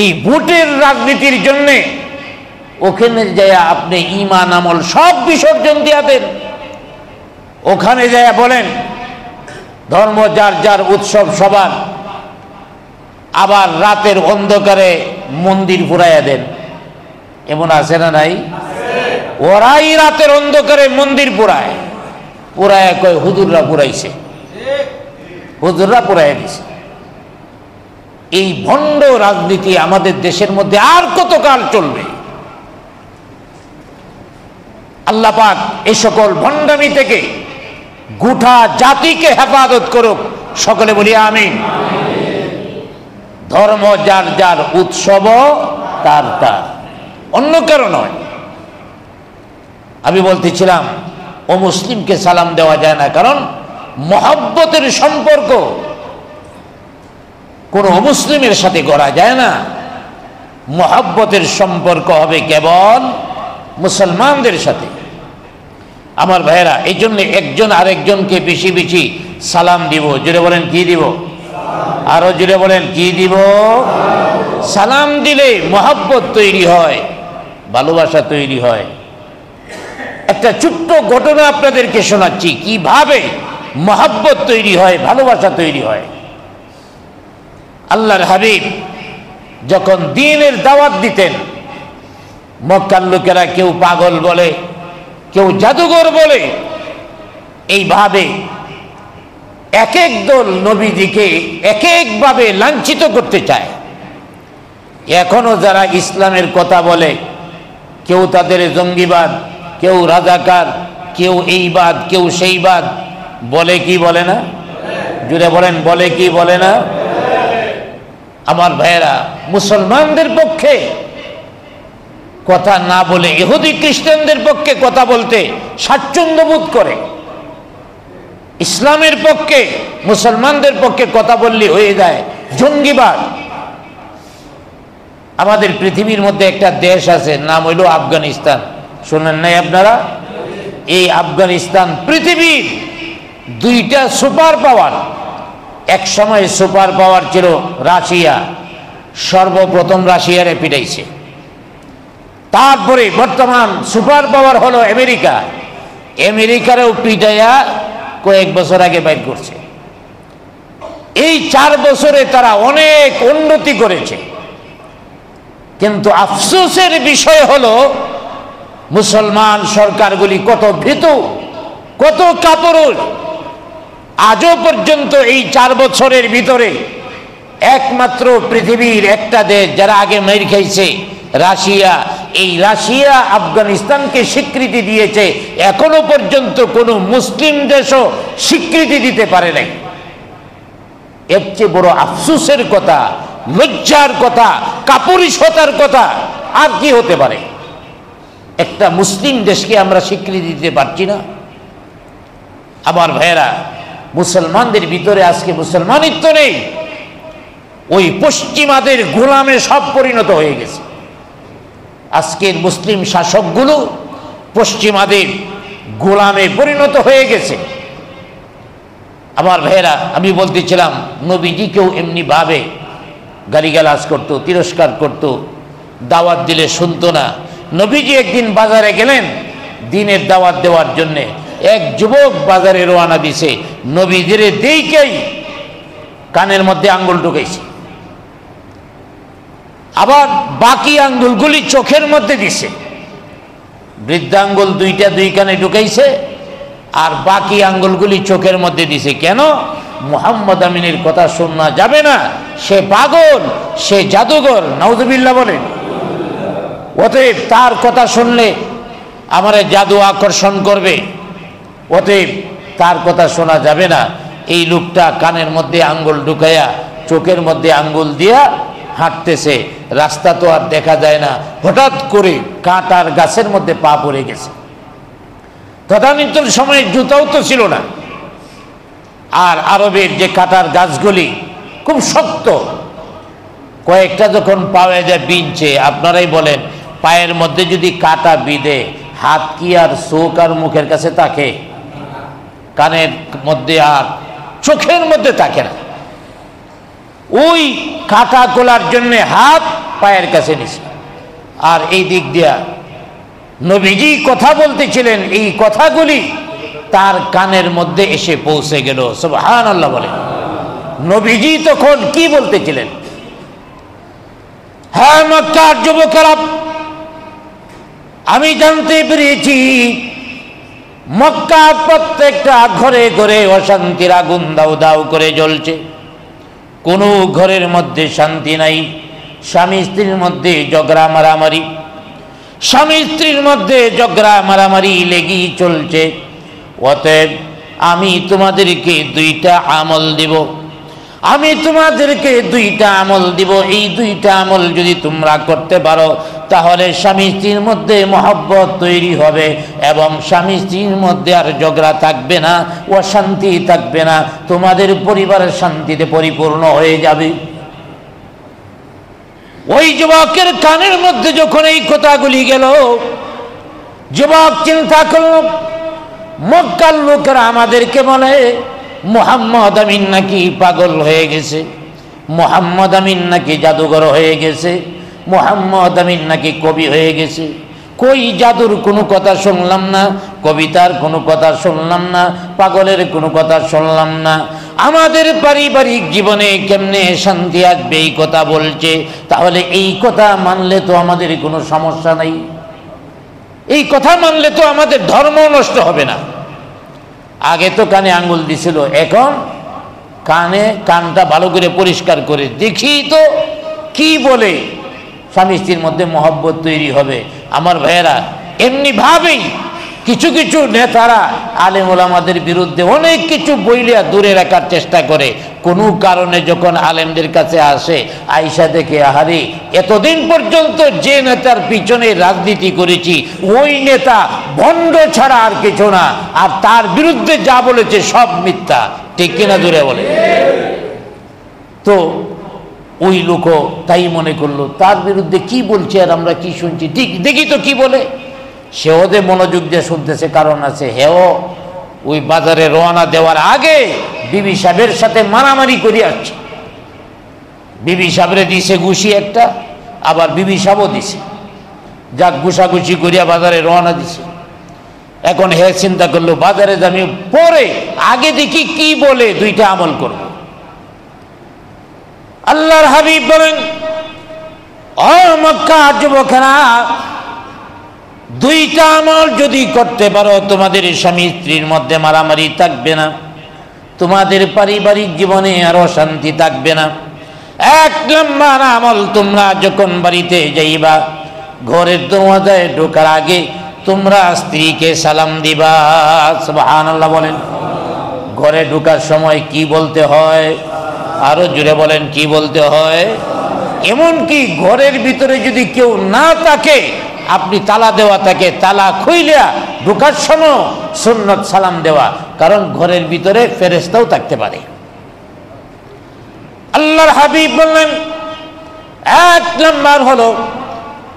এই ভোটের রাজনীতির জন্যে ওখানে যায় আপনি ঈমান আমল সব বিসর্জন দিয়া দেন। ওখানে যায় বলেন ধর্ম যার যার, উৎসব সবার। আবার রাতের অন্ধকারে মন্দির পুরাইয়া দেন। এমন আছে না নাই? ওরাই রাতের অন্ধকারে মন্দির পুরায়, পুরায় কয় হুজুররা পুরাইছে, হুজুররা পুরাইয়া দিছে। এই ভণ্ড রাজনীতি আমাদের দেশের মধ্যে আর কতকাল চলবে? আল্লাহ পাক এই সকল ভণ্ডামি থেকে গোটা জাতিকে হেফাজত করুক, সকলে বলি আমিন। ধর্ম যার যার, উৎসব তার তার, অন্য কারো নয়। আমি বলতেছিলাম ও মুসলিমকে সালাম দেওয়া যায় না, কারণ মহব্বতের সম্পর্ক কোন অমুসলিমের সাথে করা যায় না। মহব্বতের সম্পর্ক হবে কেবল মুসলমানদের সাথে। আমার ভাইয়েরা, এই জন্য একজন আরেকজনকে বেশি বেশি সালাম দিব। জুড়ে বলেন কি দিব? আরো জুড়ে বলেন কি দিব? সালাম দিলে মহব্বত তৈরি হয়, ভালোবাসা তৈরি হয়। একটা ছোট্ট ঘটনা আপনাদেরকে শোনাচ্ছি, কিভাবে মহব্বত তৈরি হয়, ভালোবাসা তৈরি হয়। আল্লাহর হাবিব যখন দ্বীনের দাওয়াত দিতেন, মক্কার লোকেরা কেউ পাগল বলে, কেউ জাদুঘর বলে, এইভাবে এক এক দল নবীজিকে এক একভাবে লাঞ্ছিত করতে চায়। এখনো যারা ইসলামের কথা বলে, কেউ তাদের জঙ্গিবাদ, কেউ রাজাকার, কেউ এইবাদ, কেউ সেইবাদ বলে, কি বলে না? জুড়ে বলেন বলে কি বলে না? আমার ভাইয়েরা, মুসলমানদের পক্ষে কথা না বলে ইহুদি খ্রিস্টানদের পক্ষে কথা বলতে স্বাচ্ছন্দ্য বোধ করে। ইসলামের পক্ষে, মুসলমানদের পক্ষে কথা বললে হয়ে যায় জঙ্গিবাদ। আমাদের পৃথিবীর মধ্যে একটা দেশ আছে, নাম হইল আফগানিস্তান। শুনেন নাই আপনারা? এই আফগানিস্তান পৃথিবীর দুইটা সুপার পাওয়ার। এক সময় সুপার পাওয়ার ছিল রাশিয়া, সর্বপ্রথম রাশিয়ারে পিটাইছে। তারপরে বর্তমান সুপার পাওয়ার হলো আমেরিকা, আমেরিকারেও পিটাইয়া কয়েক বছর আগে বাইর করছে। এই 4 বছরে তারা অনেক উন্নতি করেছে, কিন্তু আফসোসের বিষয় হলো মুসলমান সরকারগুলি কত ভীতু, কত কাপুরুষ। আজও পর্যন্ত এই 4 বছরের ভিতরে একমাত্র পৃথিবীর একটা দেশ যারা আগে মেরে খাইছে, রাশিয়া। এই রাশিয়া আফগানিস্তানকে স্বীকৃতি দিয়েছে, এখনো পর্যন্ত কোনো মুসলিম দেশও স্বীকৃতি দিতে পারে নাই। এর চেয়ে বড় আফসোসের কথা, লজ্জার কথা, কাপুরুষতার কথা আর কি হতে পারে? একটা মুসলিম দেশকে আমরা স্বীকৃতি দিতে পারছি না। আমার ভাইয়েরা, মুসলমানদের ভিতরে আজকে মুসলমানিত্ব নেই, ওই পশ্চিমাদের গোলামে সব পরিণত হয়ে গেছে। আজকের মুসলিম শাসকগুলো পশ্চিমাদের গোলামে পরিণত হয়ে গেছে। আমার ভাইয়েরা, আমি বলতেছিলাম নবীজিকেও এমনি ভাবে গালিগালাজ করতো, তিরস্কার করতো, দাওয়াত দিলে শুনতো না। নবীজি একদিন বাজারে গেলেন দিনের দাওয়াত দেওয়ার জন্যে, এক যুবক বাজারে রওনা দিছে, নবীজির দেইকেই কানের মধ্যে আঙ্গুল ঢুকাইছে, আবার বাকি আঙ্গুলগুলি চোখের মধ্যে দিছে। বৃদ্ধাঙ্গুল দুইটা দুই কানে ঢুকাইছে আর বাকি আঙ্গুলগুলি চোখের মধ্যে দিছে। কেন? মুহাম্মদ আমিনের কথা শোনা যাবে না, সে পাগল, সে জাদুঘর, নাউজুবিল্লাহ বলেন। অতএব তার কথা শুনলে আমারে জাদু আকর্ষণ করবে, অতএব তার কথা শোনা যাবে না। এই লোকটা কানের মধ্যে আঙ্গুল ঢুকাইয়া চোখের মধ্যে আঙ্গুল দিয়া হাঁটতেছে, রাস্তা তো আর দেখা যায় না। হঠাৎ করে কাঁটার গাছের মধ্যে পা পড়ে গেছে। তদানীন্তন সময়ে জুতাও তো ছিল না, আর আরবের যে কাঁটার গাছগুলি খুব শক্ত, কয়েকটা যখন পাওয়া যায় বিনছে, আপনারাই বলেন পায়ের মধ্যে যদি কাঁটা বিঁধে হাত কি আর চোখ আর মুখের কাছে থাকে? কানের মধ্যে আর চোখের মধ্যে থাকে না। ওই কাঁটা গোলার জন্য হাত পায়ের কাছে নিছে, আর এই দিক দিয়া নবীজি কথা বলতেছিলেন, এই কথাগুলি তার কানের মধ্যে এসে পৌঁছে গেল। সুবহানাল্লাহ বলেন। নবীজি তখন কি বলতেছিলেন? হ্যাঁ মক্কার যুবকেরা, আমি জানতে পেরেছি মক্কা প্রত্যেকটা ঘরে ঘরে অশান্তির আগুন দাউ দাউ করে জ্বলছে, কোনো ঘরের মধ্যে শান্তি নাই। স্বামী স্ত্রীর মধ্যে ঝগড়া মারামারি, স্বামী স্ত্রীর মধ্যে ঝগড়া মারামারি লেগেই চলছে। অতএব আমি তোমাদেরকে দুইটা আমল দিব, আমি তোমাদেরকে দুইটা আমল দিব। এই দুইটা আমল যদি তোমরা করতে পারো তাহলে স্বামী স্ত্রীর মধ্যে মহব্বত তৈরি হবে এবং স্বামী স্ত্রীর মধ্যে আর ঝগড়া থাকবে না, অশান্তি থাকবে না, তোমাদের পরিবারের শান্তিতে পরিপূর্ণ হয়ে যাবে। ওই যুবকের কানের মধ্যে যখন এই কথাগুলি গেল, যুবক চিন্তা করল মক্কার লোকেরা আমাদেরকে বলে মুহাম্মদ আমিন নাকি পাগল হয়ে গেছে, মুহাম্মদ আমিন নাকি জাদুঘর হয়ে গেছে, মুহাম্মদ আমিন নাকি কবি হয়ে গেছে। কই জাদুর কোনো কথা শুনলাম না, কবিতার কোনো কথা শুনলাম না, পাগলের কোনো কথা শুনলাম না। আমাদের পারিবারিক জীবনে কেমনে শান্তি আসবে এই কথা বলছে। তাহলে এই কথা মানলে তো আমাদের কোনো সমস্যা নাই, এই কথা মানলে তো আমাদের ধর্ম নষ্ট হবে না। আগে তো কানে আঙ্গুল দিছিল, এখন কানটা ভালো করে পরিষ্কার করে দেখি তো কি বলে স্বামী স্ত্রীর মধ্যে মহব্বত তৈরি হবে। আমার ভাইয়েরা, এমনি ভাবেই কিছু কিছু নেতারা আলেম ওলামাদের বিরুদ্ধে অনেক কিছু বইলিয়া দূরে রাখার চেষ্টা করে। কোনো কারণে যখন আলেমদের কাছে আসে, আইসা দেখে আহারে এতদিন পর্যন্ত যে নেতার পিছনে রাজনীতি করেছি ওই নেতা ভণ্ড ছাড়া আর কিছু না, আর তার বিরুদ্ধে যা বলেছে সব মিথ্যা। ঠিক কিনা দূরে বলে? তো ওই লোকও তাই মনে করলো, তার বিরুদ্ধে কি বলছে আর আমরা কি শুনছি, ঠিক দেখি তো কি বলে। সে ওদের মনোযোগ দিয়ে শুনতেছে, কারণ আছে হেও ওই বাজারে রওনা দেওয়ার আগে বিবি সাহেবের সাথে মারামারি করে আসছে। বিবি সাহেবরে দিছে ঘুষি একটা, আবার বিবি সাহেবও দিছে, যাক ঘুষাঘুষি করিয়া বাজারে রওনা দিছে। এখন হে চিন্তা করলো বাজারে আমি পরে আগে দেখি কি বলে দুইটা আমল করব। আল্লাহর হাবিব বলেন, ও মক্কার যুবকেরা, দুইটা আমল যদি করতে পারো তোমাদের স্বামী স্ত্রীর মধ্যে মারামারি থাকবে না, তোমাদের পারিবারিক জীবনে আরো শান্তি থাকবে না। এক নম্বর আমল, তোমরা যখন বাড়িতে যাইবা ঘরের দরজায় ঢোকার আগে তোমরা স্ত্রীকে সালাম দিবা। সুবহানাল্লাহ বলেন। ঘরে ঢোকার সময় কি বলতে হয়? আরো জোরে বলেন, কি বলতে হয়? এমনকি ঘরের ভিতরে যদি কেউ না থাকে আপনি তালা দেওয়া থাকে, তালা খুইলিয়া ঢোকার সময় সুন্নত সালাম দেওয়া, কারণ ঘরের ভিতরে ফেরেশতাও থাকতে পারে। আল্লাহর হাবিব বললেন, এক নাম্বার হলো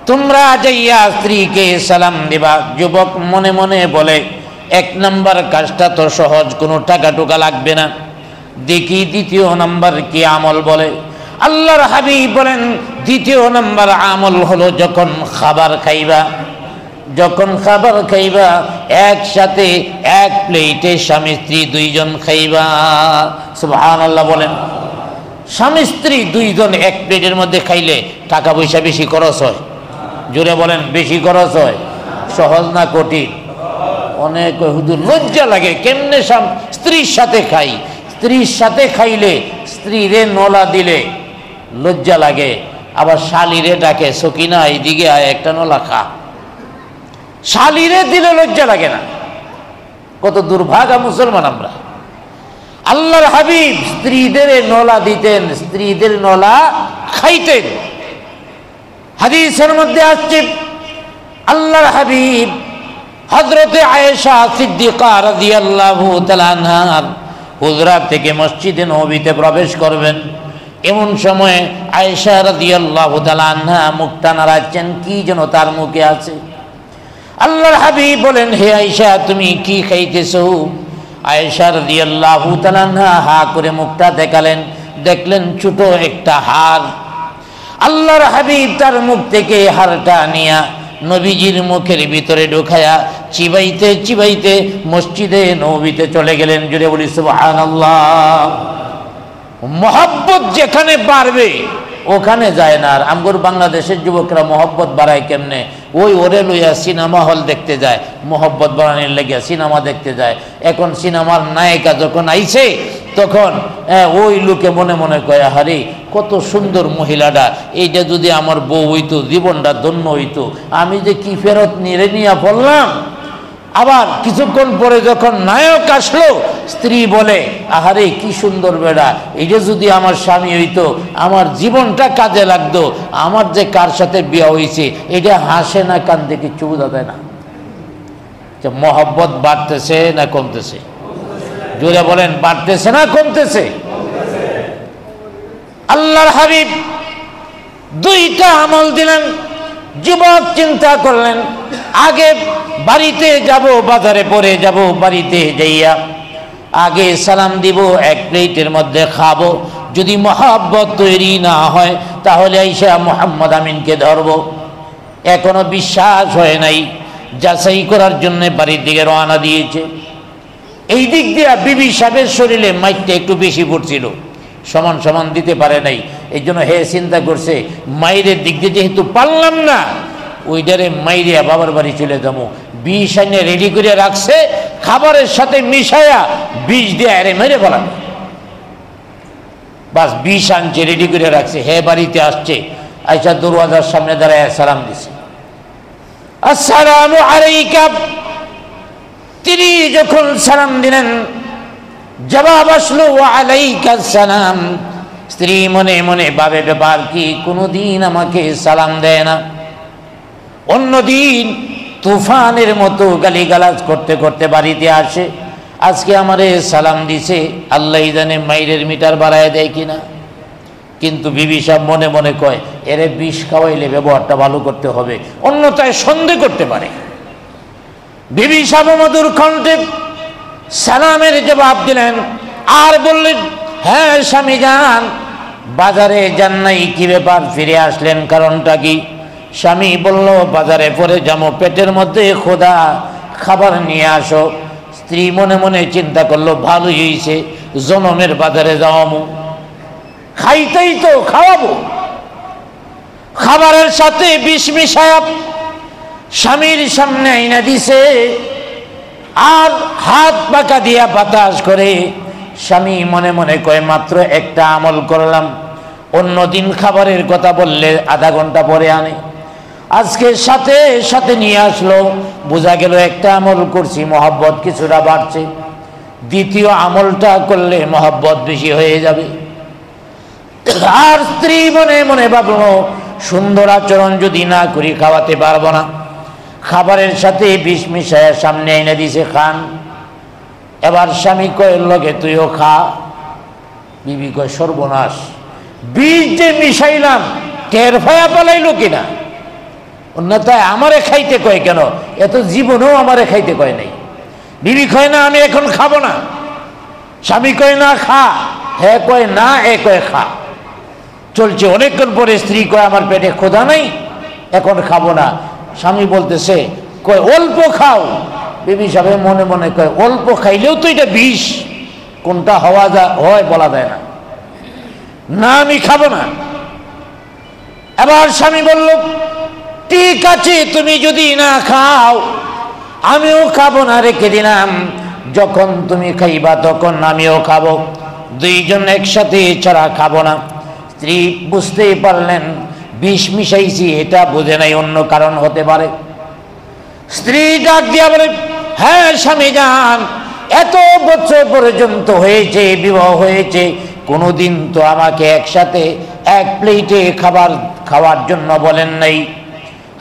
তোমরা যাইয়া স্ত্রীকে সালাম দিবা। যুবক মনে মনে বলে, এক নাম্বার কাজটা তো সহজ, কোনো টাকা টুকা লাগবে না, দেখি দ্বিতীয় নাম্বার কি আমল বলে। আল্লাহর হাবিব বলেন, দ্বিতীয় নাম্বার আমল হলো যখন খাবার খাইবা, যখন খাবার খাইবা একসাথে এক প্লেটে স্বামী স্ত্রী দুইজন খাইবা। সুবহানাল্লাহ বলেন। স্বামী স্ত্রী দুইজন এক প্লেটের মধ্যে খাইলে টাকা পয়সা বেশি খরচ হয়? জোরে বলেন, বেশি খরচ হয়? সহজ না কঠিন? অনেক হুজুর লজ্জা লাগে, কেমনে স্ত্রীর সাথে খাই। স্ত্রীর সাথে খাইলে স্ত্রীরে নলা দিলে লজ্জা লাগে, আবার শালিরে ডাকে, সকিনা এইদিকে আয় একটা নলা খা। শালিরে দিলে লজ্জা লাগে না? কত দুর্ভাগা মুসলমান আমরা। আল্লাহর হাবিব স্ত্রীদের নলা দিতেন, স্ত্রীদের নলা খাইতেন। হাদিসের মধ্যে আসছে আল্লাহর হাবিব হযরতে আয়েশা সিদ্দিকা রাদিয়াল্লাহু তাআলা আনহার হুজরাত থেকে মসজিদে নববীতে প্রবেশ করবেন। এমন সময় আয়েশা রাদিয়াল্লাহু তাআলা আনহা মুখটা নাড়াচ্ছেন, কি যেন তার মুখে আছে। আল্লাহর হাবিব বলেন, হে আয়েশা তুমি কি খাইতেছো? আয়েশা রাদিয়াল্লাহু তাআলা আনহা হা করে মুখটা দেখালেন, দেখলেন ছোট একটা হার। আল্লাহর হাবিব তার মুখ থেকে হারটা নিয়া নবীজির মুখের ভিতরে ঢুকায়া চিবাইতে চিবাইতে মসজিদে নববীতে চলে গেলেন। জুড়ে বলি সুবহানাল্লাহ। মহব্বত যেখানে বাড়বে ওখানে যায় না। আর আমগর বাংলাদেশের যুবকরা মহব্বত বাড়ায় কেমনে? ওই ওরে লইয়া সিনেমা হল দেখতে যায়, মহব্বত বাড়ানোর লেগে সিনেমা দেখতে যায়। এখন সিনেমার নায়িকা যখন আইছে তখন ওই লোকে মনে মনে কয়, হারে কত সুন্দর মহিলাটা, এইটা যদি আমার বউ হইতো জীবনটা ধন্য হইতো, আমি যে কি ফেরত নিয়ে পড়লাম। আবার কিছুক্ষণ পরে যখন নায়ক আসলো, স্ত্রী বলে, আহারে কি সুন্দর বেড়া, এইটা যদি আমার স্বামী হইতো আমার জীবনটা কাজে লাগতো। আমার যে কার সাথে বিয়ে হয়েছে এটা হাসে না কান্দে, কিচ্ছু বোঝা যায় না। মহব্বত বাড়তেছে না কমতেছে? জোরে বলেন, বাড়তেছে না কমতেছে? আল্লাহর হাবিব দুইটা আমল দিলেন। যুবক চিন্তা করলেন, আগে বাড়িতে যাব, বাজারে পরে যাব, বাড়িতে যাইয়া আগে সালাম দিব, এক প্লেটের মধ্যে খাবো। যদি মহব্বত তৈরি না হয় তাহলে আইসা মোহাম্মদ আমিনকে ধরব। এখনো বিশ্বাস হয় নাই, যাচাই করার জন্য বাড়ির দিকে রওনা দিয়েছে। এই দিক দিয়ে বিবি সাহেবের শরীরে মাইরটা একটু বেশি পড়ছিল, সমান সমান দিতে পারে নাই। এই জন্য হে চিন্তা করছে, মাইরের দিক দিয়ে যেহেতু পারলাম না, ওইটারে মাইরিয়া বাবার বাড়ি চলে যাবো। বিষ আইনে রেডি করে রাখছে, খাবারের সাথে মিশায়া বিষ দিয়ে আরে মেরে ফেলাম। বাস বিষ আনছে, রেডি করে রাখছে। হে বাড়িতে আসছে, আইসা দরওয়াজার সামনে দাঁড়ায় সালাম দিছে, আসসালামু আলাইকা। তিনি যখন সালাম দিলেন, জবাব আসলো ওয়া আলাইকা সালাম। স্ত্রী মনে মনে ভাবে, ব্যাপার কি, কোনোদিন আমাকে সালাম দেয় না। অন্যদিন তুফানের মতো গালিগালাজ করতে করতে বাড়িতে আসে, আজকে আমারে সালাম দিছে, আল্লাহ জানে মাইরের মিটার বাড়ায় দেয় কিনা। কিন্তু বিবি সাহেব মনে মনে কয়, এরে বিষ খাওয়াইলে ব্যবহারটা ভালো করতে হবে, অন্যথায় সন্দেহ করতে পারে। বিবি সাহেব মধুর কণ্ঠে সালামের জবাব দিলেন, আর বললেন, হ্যাঁ স্বামী যান, বাজারে যান নাই, কি ব্যাপার ফিরে আসলেন, কারণটা কি? স্বামী বলল, বাজারে পরে যাবো, পেটের মধ্যে খোদা, খাবার নিয়ে আসো। স্ত্রী মনে মনে চিন্তা করলো, ভালোই হয়েছে, জনমের বাজারে যাওয়ামো, খাইতেই তো খাওয়াবো। খাবারের সাথে বিষ মিশায়া স্বামীর সামনে আইনা দিছে, আর হাত বাঁকা দিয়া বাতাস করে। স্বামী মনে মনে কয়, মাত্র একটা আমল করলাম, অন্যদিন খাবারের কথা বললে আধা ঘন্টা পরে আনে, আজকে সাথে সাথে নিয়ে আসলো। বোঝা গেল একটা আমল করছি, মহব্বত কিছুটা বাড়ছে, দ্বিতীয় আমলটা করলে মহব্বত বেশি হয়ে যাবে। আর স্ত্রী মনে মনে ভাবলো, সুন্দর আচরণ যদি না করি খাওয়াতে পারবো না। খাবারের সাথে বিষ মিশায়া সামনে এনে দিছে, খান। এবার স্বামী কয় লগে তুইও খা। বিবি কয় সর্বনাশ, বিষ যে মিশাইলাম টের ভায়া পালাইলো কিনা, অন্যথায় আমারে খাইতে কয় কেন, এত জীবনেও আমারে খাইতে কয় নাই। বিবি কয় না আমি এখন খাবো না, স্বামী কয় না খা, হ্যাঁ কয় না, এ কয় খা। চলছে অনেকক্ষণ পরে স্ত্রী কয় আমার পেটে ক্ষুধা নাই, এখন খাবো না। স্বামী বলতেছে কয় অল্প খাও। বিবি সাহেব মনে মনে কয় অল্প খাইলেও তো এটা বিষ, কোনটা হয় বলা যায় না, না আমি খাবো না। এবার স্বামী বলল ঠিক আছে তুমি যদি না খাও আমিও খাবো না, রেখে দিলাম, যখন তুমি খাইবা তখন আমিও খাবো, দুইজন একসাথে ছাড়া খাবো না। স্ত্রী বুঝতেই পারলেন বিষ মিশাইছি, এটা বুঝে নাই, অন্য কারণ হতে পারে। স্ত্রী ডাক দিয়া বলে হ্যাঁ স্বামী যান, এত বছর পর্যন্ত হয়েছে, বিবাহ হয়েছে, কোনোদিন তো আমাকে একসাথে এক প্লেটে খাবার খাওয়ার জন্য বলেন নাই,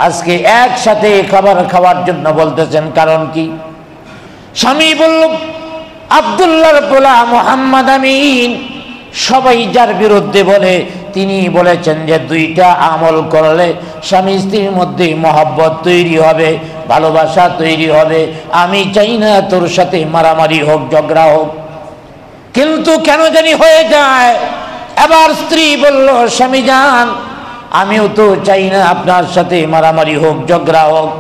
আজকে একসাথে খাবার খাওয়ার জন্য বলতেছেন, কারণ কি? স্বামী বলল আব্দুল্লাহর পোলা মোহাম্মদ আমিন সবাই যার বিরুদ্ধে বলে, তিনি বলেছেন যে দুইটা আমল করলে স্বামী স্ত্রীর মধ্যে মহব্বত তৈরি হবে, ভালোবাসা তৈরি হবে। আমি চাই না তোর সাথে মারামারি হোক, ঝগড়া হোক, কিন্তু কেন জানি হয়ে যায়। এবার স্ত্রী বলল স্বামী যান, আমিও তো চাই না আপনার সাথে মারামারি হোক, ঝগড়া হোক,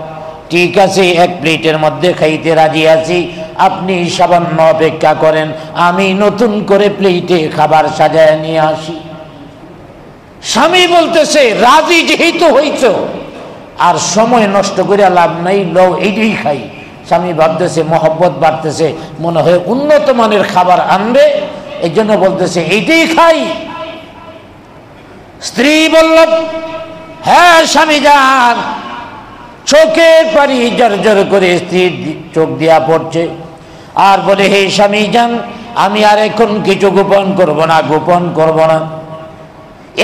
ঠিক আছে এক প্লেটের মধ্যে খাইতে রাজি আছি, আপনি সামান্য অপেক্ষা করেন, আমি নতুন করে প্লেটে খাবার সাজায় নিয়ে আসি। স্বামী বলতেছে রাজি যেহেতু হইছ আর সময় নষ্ট করে লাভ নাই, লও এইটাই খাই। স্বামী ভাবতেছে মহব্বত বাড়তেছে, মনে হয় উন্নত মানের খাবার আনবে, এই জন্য বলতেছে এইটাই খাই। স্ত্রী বলল হ্যাঁ স্বামী যান, চোখের পানি জর্জর করে স্ত্রীর চোখ দিয়া পড়ছে, আর বলে হে স্বামী যান, আমি আর এখন কিছু গোপন করব না, গোপন করব না।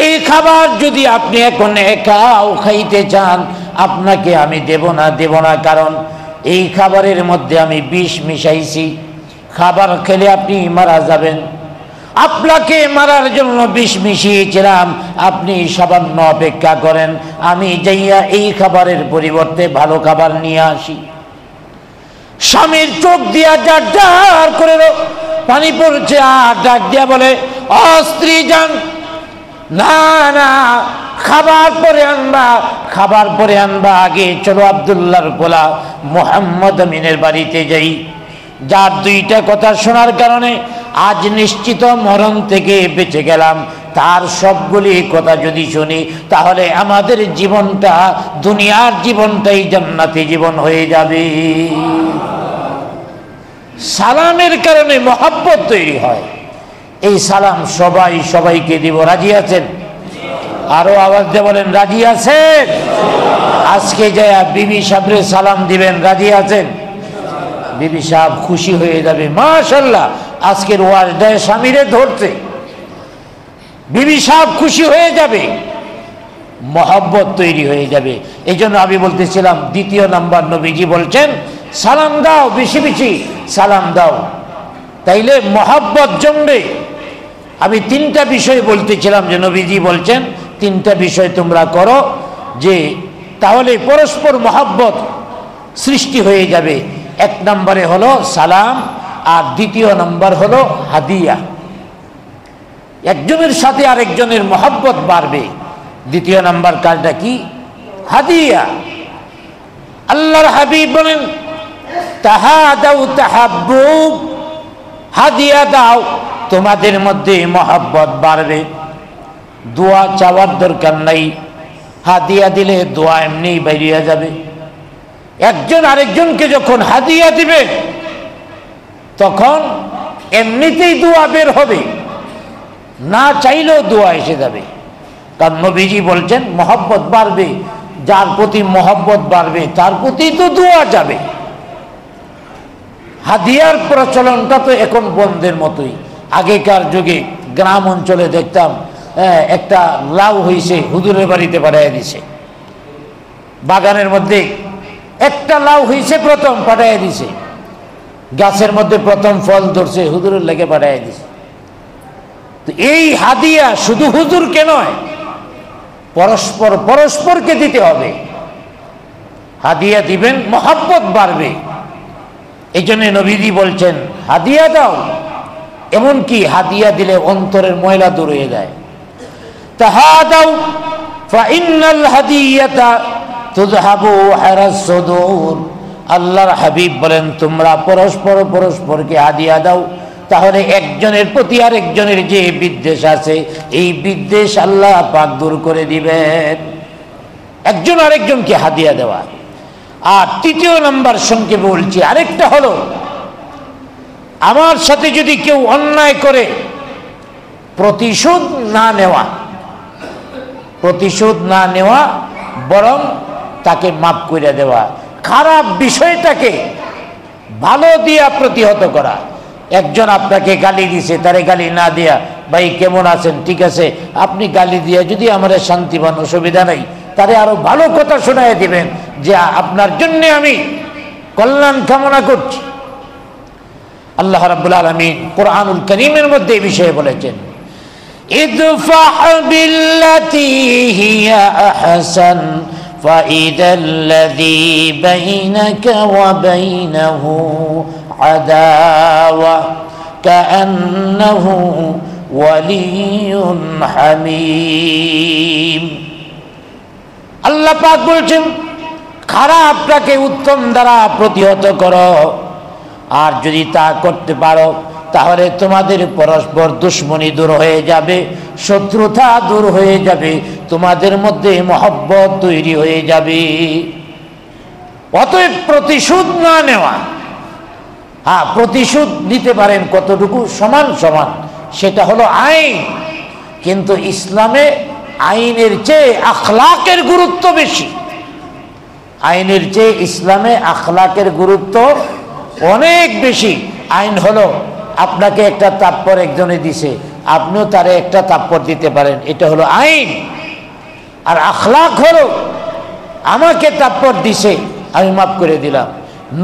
এই খাবার যদি আপনি এখন একাও খাইতে চান, আপনাকে আমি দেব না, কারণ এই খাবারের মধ্যে আমি বিষ মিশাইছি, খাবার খেলে আপনি মারা যাবেন। আপনাকে মারার জন্য বিষ মিশিয়েছিলাম, আপনি সামান্য অপেক্ষা করেন, আমি যাইয়া এই খাবারের পরিবর্তে ভালো খাবার নিয়ে আসি। স্বামীর চোখ দিয়া যার যার করে পানি পড়ছে, আর ডাক দিয়া বলে ও স্ত্রী যান, না না খাবার পরে আনবা, খাবার পরে আনবা, আগে চলো আব্দুল্লাহর পোলা মোহাম্মদ আমিনের বাড়িতে যাই। যার দুইটা কথা শোনার কারণে আজ নিশ্চিত মরণ থেকে বেঁচে গেলাম, তার সবগুলি কথা যদি শুনি তাহলে আমাদের জীবনটা, দুনিয়ার জীবনটাই জান্নাতি জীবন হয়ে যাবে। সালামের কারণে মহব্বত তৈরি হয়। এই সালাম সবাই সবাইকে দিব, রাজি আছেন? আরো আওয়াজ দিয়ে বলেন রাজি আছেন? আজকে যায় বিবি সাহেবের সালাম দিবেন, রাজি আছেন? বিবি সাহেব খুশি হয়ে যাবে, মাশাআল্লাহ আজকের ওয়াজটায় স্বামীরে ধরছে, বিবি সাহেব খুশি হয়ে যাবে, মহব্বত তৈরি হয়ে যাবে। এই জন্য আমি বলতেছিলাম দ্বিতীয় নাম্বার নবীজি বলছেন সালাম দাও, বেশি বেশি সালাম দাও, তাইলে মহব্বত জমবে। আমি তিনটা বিষয় বলতেছিলাম যে নবীজি বলছেন তিনটা বিষয় তোমরা করো, যে তাহলে পরস্পর মহব্বত সৃষ্টি হয়ে যাবে। এক নম্বরে হলো সালাম, আর দ্বিতীয় নম্বর হলো হাদিয়া। একজনের সাথে আরেকজনের মহব্বত বাড়বে। দ্বিতীয় নাম্বার কাজটা কি? হাদিয়া। আল্লাহর হাবিব বলেন তাহাদাউ তাহাব্বু, হাদিয়া দাও, তোমাদের মধ্যে মহব্বত বাড়বে। দোয়া চাওয়ার দরকার নাই, হাদিয়া দিলে দোয়া এমনি বেরিয়ে যাবে। একজন আরেকজনকে যখন হাদিয়া দিবে তখন এমনিতেই দোয়া বের হবে, না চাইলেও দোয়া এসে যাবে। কারণ নবীজি বলছেন মহব্বত বাড়বে, যার প্রতি মহব্বত বাড়বে তার প্রতি তো দোয়া যাবে। হাদিয়ার প্রচলনটা তো এখন বন্ধের মতোই। আগেকার যুগে গ্রাম অঞ্চলে দেখতাম একটা লাউ হয়েছে, হুজুরের বাড়িতে পাঠিয়ে দিছে, বাগানের মধ্যে একটা লাউ হয়েছে প্রথম, পাঠাইয়া দিছে। গাছের মধ্যে প্রথম ফল ধরছে, হুজুরের লেগে পাঠাইয়া দিছে। তো এই হাদিয়া শুধু হুজুরকে নয়, পরস্পর পরস্পরকে দিতে হবে। হাদিয়া দিবেন, মহব্বত বাড়বে। এই জন্য নবীজি বলছেন হাদিয়া দাও। এমনকি হাদিয়া দিলে অন্তরের ময়লা দূর হয়ে যায়। তাহাদাউ ফাইন্নাল হাদিয়াতা তুযহাবু হারাস সুদূর। আল্লাহর হাবিব বলেন তোমরা পরস্পর পরস্পরকে হাদিয়া দাও, তাহলে একজনের প্রতি আরেকজনের যে বিদ্বেষ আছে এই বিদ্বেষ আল্লাহ পাক দূর করে দিবেন। একজন আরেকজনকে হাদিয়া দেওয়া। আর তৃতীয় নাম্বার সংক্ষেপে বলছি, আরেকটা হলো আমার সাথে যদি কেউ অন্যায় করে প্রতিশোধ না নেওয়া, প্রতিশোধ না নেওয়া, বরং তাকে মাফ করে দেওয়া। খারাপ বিষয়টাকে ভালো দিয়া প্রতিহত করা। একজন আপনাকে গালি দিছে, তারে গালি না দিয়া ভাই কেমন আছেন, ঠিক আছে, আপনি গালি দিয়া যদি আমার শান্তি পান অসুবিধা নাই, তারে আরো ভালো কথা শোনায় দিবেন যে আপনার জন্য আমি কল্যাণ কামনা করছি। আল্লাহ রাব্বুল আলামিন কোরআনুল কারীমের মধ্যে এই বিষয়ে বলেছেন, ইদফা বিল্লাতি হিয়া আহসান فإذا الذي بينك وبينه عداوة كأنه ولي حميم। আল্লাহ পাক বলছেন খারাপটাকে উত্তম দ্বারা প্রতিহত করো, আর যদি তা করতে পারো তাহলে তোমাদের পরস্পর দুশ্মনী দূর হয়ে যাবে, শত্রুতা দূর হয়ে যাবে, তোমাদের মধ্যে মহব্বত তৈরি হয়ে যাবে। অতএব প্রতিশোধ না নেওয়া। হ্যাঁ, প্রতিশোধ নিতে পারেন কতটুকু, সমান সমান, সেটা হলো আইন। কিন্তু ইসলামে আইনের চেয়ে আখলাকের গুরুত্ব বেশি। আইনের চেয়ে ইসলামে আখলাকের গুরুত্ব অনেক বেশি। আইন হলো আপনাকে একটা তাপ্পড় একজনে দিছে, আপনিও তারে একটা তাপ্পড় দিতে পারেন, এটা হলো আইন। আর আখলাক হলো আমাকে তাপ্পড় দিছে, আমি মাফ করে দিলাম।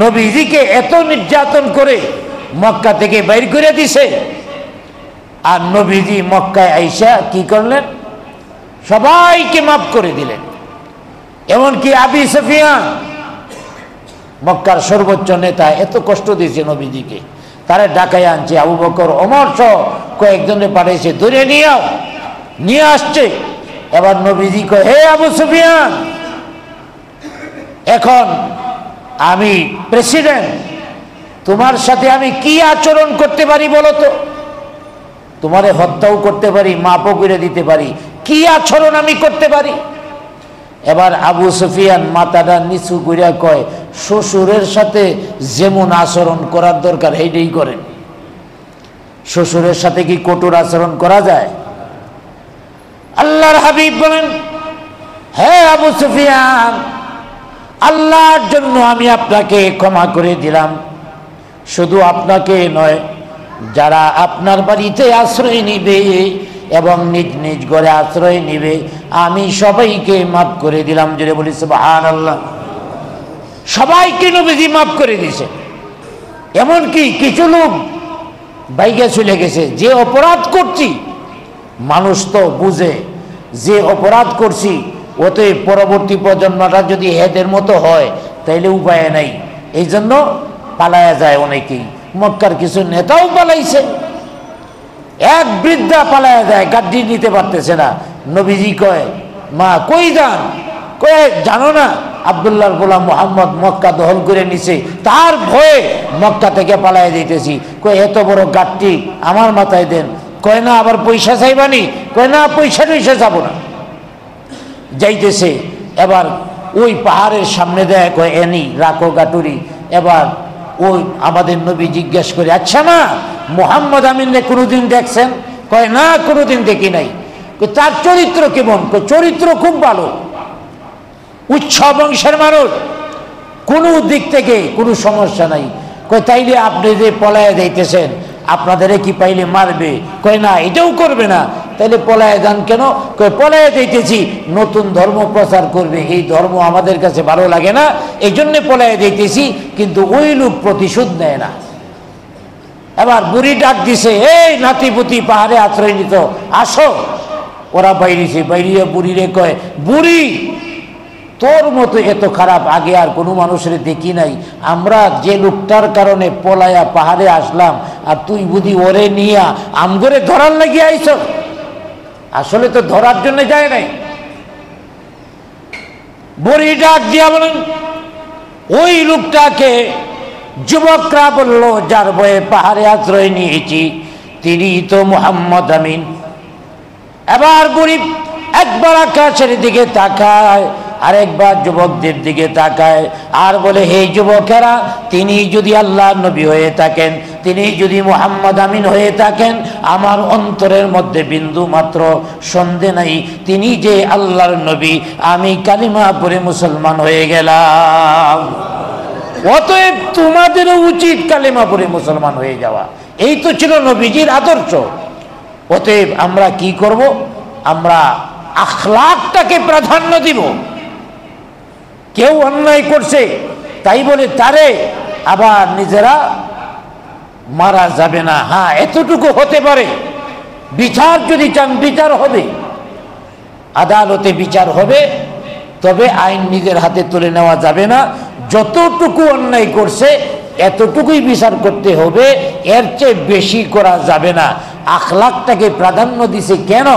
নবীজিকে এত নির্যাতন করে মক্কা থেকে বাইর করে দিছে, আর নবীজি মক্কায় আইসা কি করলেন? সবাইকে মাফ করে দিলেন। এমনকি আবু সুফিয়ান, মক্কার সর্বোচ্চ নেতা, এত কষ্ট দিয়েছে নবীজিকে, তারা ডাকায় আনছে। আবু বকর, ওমর সহ কয়েকজনে পাঠাইছে, ধরে নিয়ে আসছে। এবার নবীজি কয়, হে আবু সুফিয়ান, এখন আমি প্রেসিডেন্ট, তোমার সাথে আমি কি আচরণ করতে পারি বলো তো? তোমারে হত্যাও করতে পারি, মাপও করে দিতে পারি, কি আচরণ আমি করতে পারি? এবার আবু সুফিয়ান মাথাটা নিচু করিয়া কয়, শ্বশুরের সাথে যেমন আচরণ করার দরকার এইটাই করেন। শ্বশুরের সাথে কি কঠোর আচরণ করা যায়? আল্লাহর হাবিব বলেন, হে আবু সুফিয়ান, আল্লাহর জন্য আমি আপনাকে ক্ষমা করে দিলাম। শুধু আপনাকে নয়, যারা আপনার বাড়িতে আশ্রয় নিবে এবং নিজ নিজ ঘরে আশ্রয় নিবে, আমি সবাইকে মাফ করে দিলাম। জোরে বলি সুবহানাল্লাহ। সবাইকে নবীজি মাফ করে দিয়েছে। এমনকি কিছু লোক বাইকে চলে গেছে, যে অপরাধ করছি, মানুষ তো বুঝে যে অপরাধ করছি, ওতে পরবর্তী প্রজন্মটা যদি হেদের মতো হয় তাইলে উপায় নাই, এই জন্য পালায়া যায় অনেকেই। মক্কার কিছু নেতাও পালাইছে। এক বৃদ্ধা পালায়া যায়, গাড়ি নিতে পারতেছে না। নবীজি কয়, মা কই যান? কয়ে, জানো না আব্দুল্লাহর গোলাম মুহাম্মদ মক্কা দখল করে নিছে, তার ভয়ে মক্কা থেকে পালায়া যাইতেছি। কয়, এত বড় গাড়ি আমার মাথায় দেন। কয় না, আবার পয়সা চাইবানি? কয় না, পয়সা যাবো না। যাইতেছে, এবার ওই পাহাড়ের সামনে দেয়, কয় এনি রাখো গাটুরি। এবার ওই আমাদের নবী জিজ্ঞেস করে, আচ্ছা না মুহাম্মদ আমিনকে কোনোদিন দেখছেন? কয় না, কোনোদিন দেখি নাই। তার চরিত্র কেমন? চরিত্র খুব ভালো, উচ্চ বংশের মানুষ, কোনো দিক থেকে কোনো সমস্যা নাই। কয় তাইলে আপনি যে পলায়া যাইতেছেন, আপনাদের কি পাইলে মারবে? কয় না, এটাও করবে না, তাহলে পলায় যান কেন? পলায় যাইতেছি, নতুন ধর্ম প্রচার করবে, এই ধর্ম আমাদের কাছে ভালো লাগে না, এই জন্যে পলায় যাইতেছি। কিন্তু ওই লোক প্রতিশোধ নেয় না। এবার বুড়ি ডাক দিছে, এই নাতিপুতি পাহাড়ে আশ্রয় নিত, আসো। ওরা বাইরেছে, বাইরিয়ে বুড়িরে কয়, বুড়ি তোর মতো এত খারাপ আগে আর কোনো মানুষের দেখি নাই। আমরা যে লোকটার কারণে পলায়া পাহাড়ে আসলাম, আর তুই বুঝি ওরে নিয়া আমগরে ধরার লাগিয়ে আইছ। আসলে তো ধরার জন্য যায় নাই। বুড়ি ডাক দিয়া বলেন, ওই লোকটাকে যুবকরা বলল, যার বয়ে পাহাড়ে আশ্রয় নিয়েছি তিনি তো মুহাম্মদ আমিন। এবার বুড়ি একবার আকাশের দিকে তাকায়, আরেকবার যুবকদের দিকে তাকায়, আর বলে, হে যুবকেরা, তিনি যদি আল্লাহ নবী হয়ে থাকেন, তিনি যদি মুহাম্মদ আমিন হয়ে থাকেন, আমার অন্তরের মধ্যে বিন্দু মাত্র সন্দেহ নাই তিনি যে আল্লাহর নবী। আমি কালিমা পড়ে মুসলমান হয়ে গেলাম। অতএব তোমাদেরও উচিত কালিমা পড়ে মুসলমান হয়ে যাওয়া। এই তো ছিল নবীজির আদর্শ। অতএব আমরা কি করব? আমরা আখলাকটাকে প্রাধান্য দিব। কেউ অন্যায় করছে তাই বলে তারে আবার নিজেরা মারা যাবে না। হ্যাঁ, এতটুকু হতে পারে, বিচার যদি চান বিচার হবে, আদালতে বিচার হবে, তবে আইন নিজের হাতে তুলে নেওয়া যাবে না। যতটুকু অন্যায় করছে এতটুকুই বিচার করতে হবে, এর চেয়ে বেশি করা যাবে না। আখলাকটাকে প্রাধান্য দিছে কেন?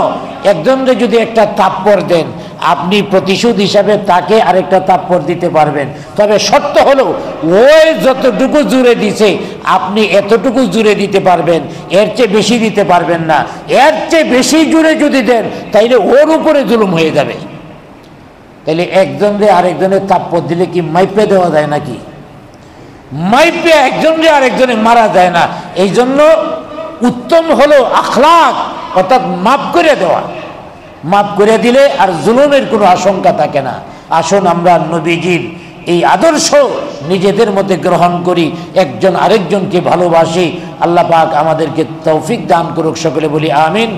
একজনকে যদি একটা থাপ্পড় দেন, আপনি প্রতিশোধ হিসাবে তাকে আরেকটা থাপ্পড় দিতে পারবেন, তবে শর্ত হলো ওই যতটুকু জুড়ে দিছে আপনি এতটুকু জুড়ে দিতে পারবেন, এর চেয়ে বেশি দিতে পারবেন না। এর চেয়ে বেশি জুড়ে যদি দেন তাইলে ওর উপরে জুলুম হয়ে যাবে। তাইলে একজনকে আরেকজনের থাপ্পড় দিলে কি মাইপে দেওয়া যায় নাকি? মাইপে একজনকে আরেকজনে মারা যায় না। এই জন্য উত্তম হলো আখলাক, অর্থাৎ মাফ করে দেওয়া। মাফ করে দিলে আর জুলুমের কোনো আশঙ্কা থাকে না। আসুন আমরা নবীজির এই আদর্শ নিজেদের মধ্যে গ্রহণ করি, একজন আরেকজনকে ভালোবাসি। আল্লাহ পাক আমাদেরকে তৌফিক দান করুক, সকলে বলি আমিন।